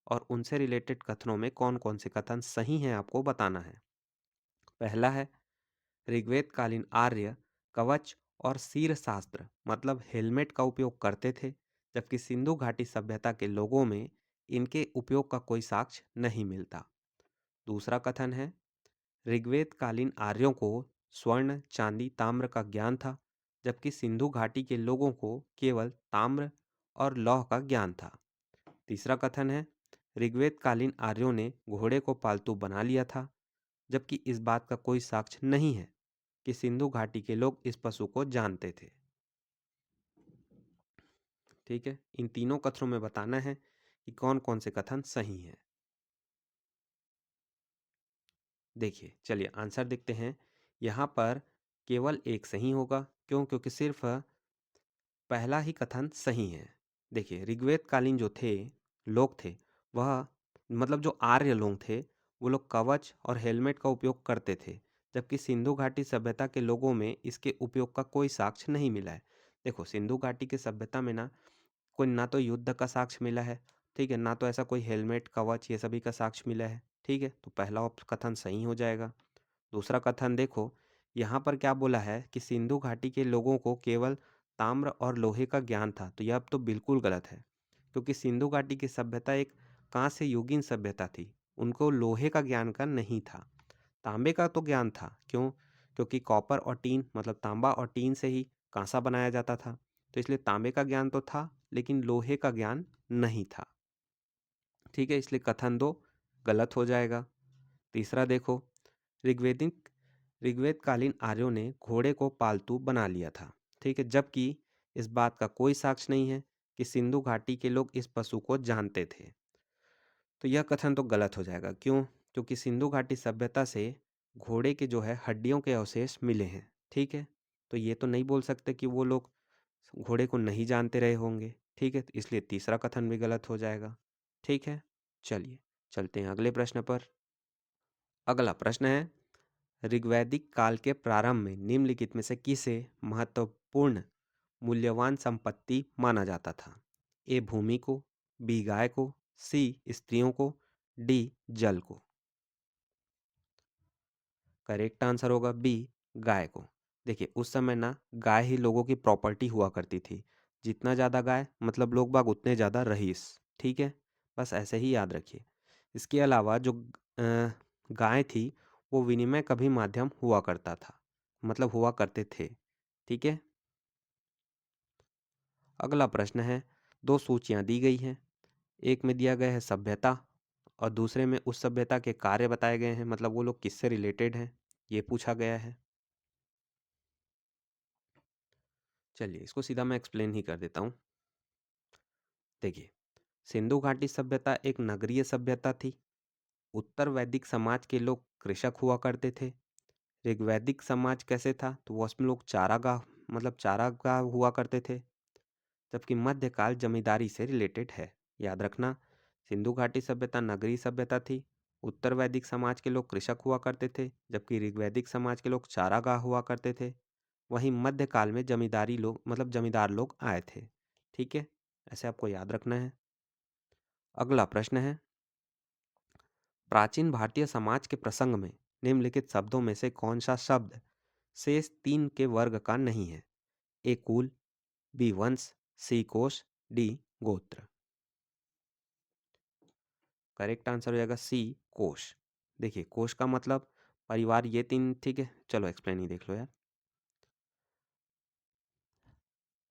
और उनसे रिलेटेड कथनों में कौन कौन से कथन सही हैं आपको बताना है। पहला है, ऋग्वेद कालीन आर्य कवच और शीर शास्त्र मतलब हेलमेट का उपयोग करते थे, जबकि सिंधु घाटी सभ्यता के लोगों में इनके उपयोग का कोई साक्ष्य नहीं मिलता। दूसरा कथन है, ऋग्वेद कालीन आर्यों को स्वर्ण, चांदी, ताम्र का ज्ञान था, जबकि सिंधु घाटी के लोगों को केवल ताम्र और लौह का ज्ञान था। तीसरा कथन है, ऋग्वेद कालीन आर्यों ने घोड़े को पालतू बना लिया था, जबकि इस बात का कोई साक्ष्य नहीं है कि सिंधु घाटी के लोग इस पशु को जानते थे। ठीक है। इन तीनों कथनों में बताना है कि कौन कौन से कथन सही हैं। देखिए, चलिए आंसर देखते हैं। यहाँ पर केवल एक सही होगा। क्यों? क्योंकि सिर्फ पहला ही कथन सही है। देखिए, ऋग्वेद कालीन जो थे लोग थे, वह मतलब जो आर्य लोग थे, वो लोग कवच और हेलमेट का उपयोग करते थे, जबकि सिंधु घाटी सभ्यता के लोगों में इसके उपयोग का कोई साक्ष्य नहीं मिला है। देखो, सिंधु घाटी की सभ्यता में ना कोई ना तो युद्ध का साक्ष्य मिला है, ठीक है, ना तो ऐसा कोई हेलमेट, कवच ये सभी का साक्ष्य मिला है। ठीक है, तो पहला कथन सही हो जाएगा। दूसरा कथन देखो, यहाँ पर क्या बोला है कि सिंधु घाटी के लोगों को केवल ताम्र और लोहे का ज्ञान था, तो यह अब तो बिल्कुल गलत है, क्योंकि सिंधु घाटी की सभ्यता एक कांस्य युगीन सभ्यता थी। उनको लोहे का ज्ञान का नहीं था, तांबे का तो ज्ञान था। क्यों? क्योंकि कॉपर और टीन मतलब तांबा और टीन से ही कांसा बनाया जाता था, तो इसलिए तांबे का ज्ञान तो था, लेकिन लोहे का ज्ञान नहीं था। ठीक है, इसलिए कथन दो गलत हो जाएगा। तीसरा देखो, ऋग्वेदिक ऋग्वेद कालीन आर्यों ने घोड़े को पालतू बना लिया था, ठीक है, जबकि इस बात का कोई साक्ष्य नहीं है कि सिंधु घाटी के लोग इस पशु को जानते थे। तो यह कथन तो गलत हो जाएगा। क्यों? क्योंकि सिंधु घाटी सभ्यता से घोड़े के जो है हड्डियों के अवशेष मिले हैं। ठीक है, तो ये तो नहीं बोल सकते कि वो लोग घोड़े को नहीं जानते रहे होंगे। ठीक है, तो इसलिए तीसरा कथन भी गलत हो जाएगा। ठीक है, चलिए चलते हैं अगले प्रश्न पर। अगला प्रश्न है, ऋग्वैदिक काल के प्रारंभ में निम्नलिखित में से किसे महत्वपूर्ण मूल्यवान संपत्ति माना जाता था? ए भूमि को, बी गाय को, सी स्त्रियों को, डी जल को। करेक्ट आंसर होगा बी, गाय को। देखिए, उस समय ना गाय ही लोगों की प्रॉपर्टी हुआ करती थी। जितना ज़्यादा गाय मतलब लोग बाग उतने ज़्यादा रईस। ठीक है, बस ऐसे ही याद रखिए। इसके अलावा जो गाय थी, वो विनिमय का भी माध्यम हुआ करता था, मतलब हुआ करते थे। ठीक है। अगला प्रश्न है, दो सूचियां दी गई हैं। एक में दिया गया है सभ्यता और दूसरे में उस सभ्यता के कार्य बताए गए हैं, मतलब वो लोग किससे रिलेटेड हैं, ये पूछा गया है। चलिए इसको सीधा मैं एक्सप्लेन ही कर देता हूँ। देखिए, सिंधु घाटी सभ्यता एक नगरीय सभ्यता थी। उत्तर वैदिक समाज के लोग कृषक हुआ करते थे। ऋग्वैदिक समाज कैसे था? तो वो उसमें लोग चारागाह मतलब चारागाह हुआ करते थे। जबकि मध्यकाल जमींदारी से रिलेटेड है। याद रखना, सिंधु घाटी सभ्यता नगरीय सभ्यता थी। उत्तर वैदिक समाज के लोग कृषक हुआ करते थे, जबकि ऋग्वैदिक समाज के लोग चारागाह हुआ करते थे। वहीं मध्यकाल में जमींदारी लोग मतलब जमींदार लोग आए थे। ठीक है, ऐसे आपको याद रखना है। अगला प्रश्न है, प्राचीन भारतीय समाज के प्रसंग में निम्नलिखित शब्दों में से कौन सा शब्द शेष तीन के वर्ग का नहीं है? ए कुल, बी वंश, सी कोश, डी गोत्र। करेक्ट आंसर हो जाएगा सी, कोश। देखिए, कोश का मतलब परिवार ये 3 ठीक है, चलो एक्सप्लेन ही देख लो यार।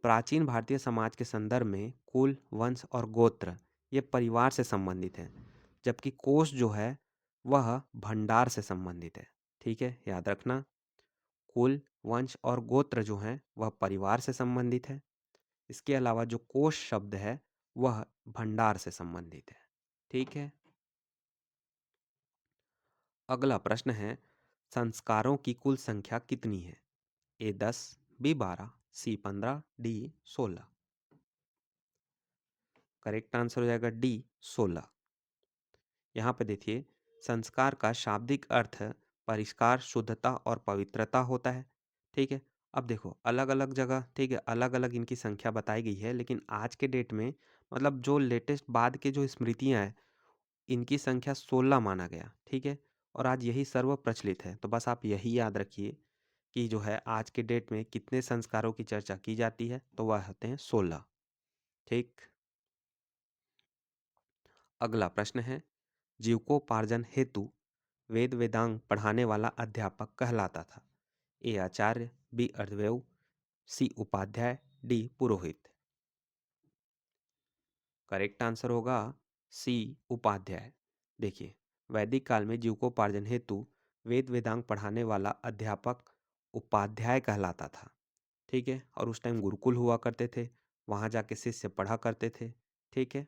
प्राचीन भारतीय समाज के संदर्भ में कुल, वंश और गोत्र ये परिवार से संबंधित है, जबकि कोष जो है वह भंडार से संबंधित है। ठीक है, याद रखना। कुल, वंश और गोत्र जो हैं वह परिवार से संबंधित है। इसके अलावा जो कोष शब्द है वह भंडार से संबंधित है। ठीक है। अगला प्रश्न है, संस्कारों की कुल संख्या कितनी है? ए 10, बी 12, सी 15, डी 16। करेक्ट आंसर हो जाएगा डी 16। यहाँ पे देखिए, संस्कार का शाब्दिक अर्थ परिष्कार, शुद्धता और पवित्रता होता है। ठीक है। अब देखो अलग अलग जगह, ठीक है, अलग अलग इनकी संख्या बताई गई है, लेकिन आज के डेट में मतलब जो लेटेस्ट बाद के जो स्मृतियां हैं इनकी संख्या 16 माना गया। ठीक है। और आज यही सर्व प्रचलित है, तो बस आप यही याद रखिए कि जो है आज के डेट में कितने संस्कारों की चर्चा की जाती है, तो वह होते हैं 16। ठीक। अगला प्रश्न है, जीविकोपार्जन हेतु वेद वेदांग पढ़ाने वाला अध्यापक कहलाता था? ए आचार्य, बी अर्थवेव, सी उपाध्याय, डी पुरोहित। करेक्ट आंसर होगा सी उपाध्याय। देखिए, वैदिक काल में जीविकोपार्जन हेतु वेद वेदांग पढ़ाने वाला अध्यापक उपाध्याय कहलाता था। ठीक है। और उस टाइम गुरुकुल हुआ करते थे, वहां जाके शिष्य पढ़ा करते थे। ठीक है।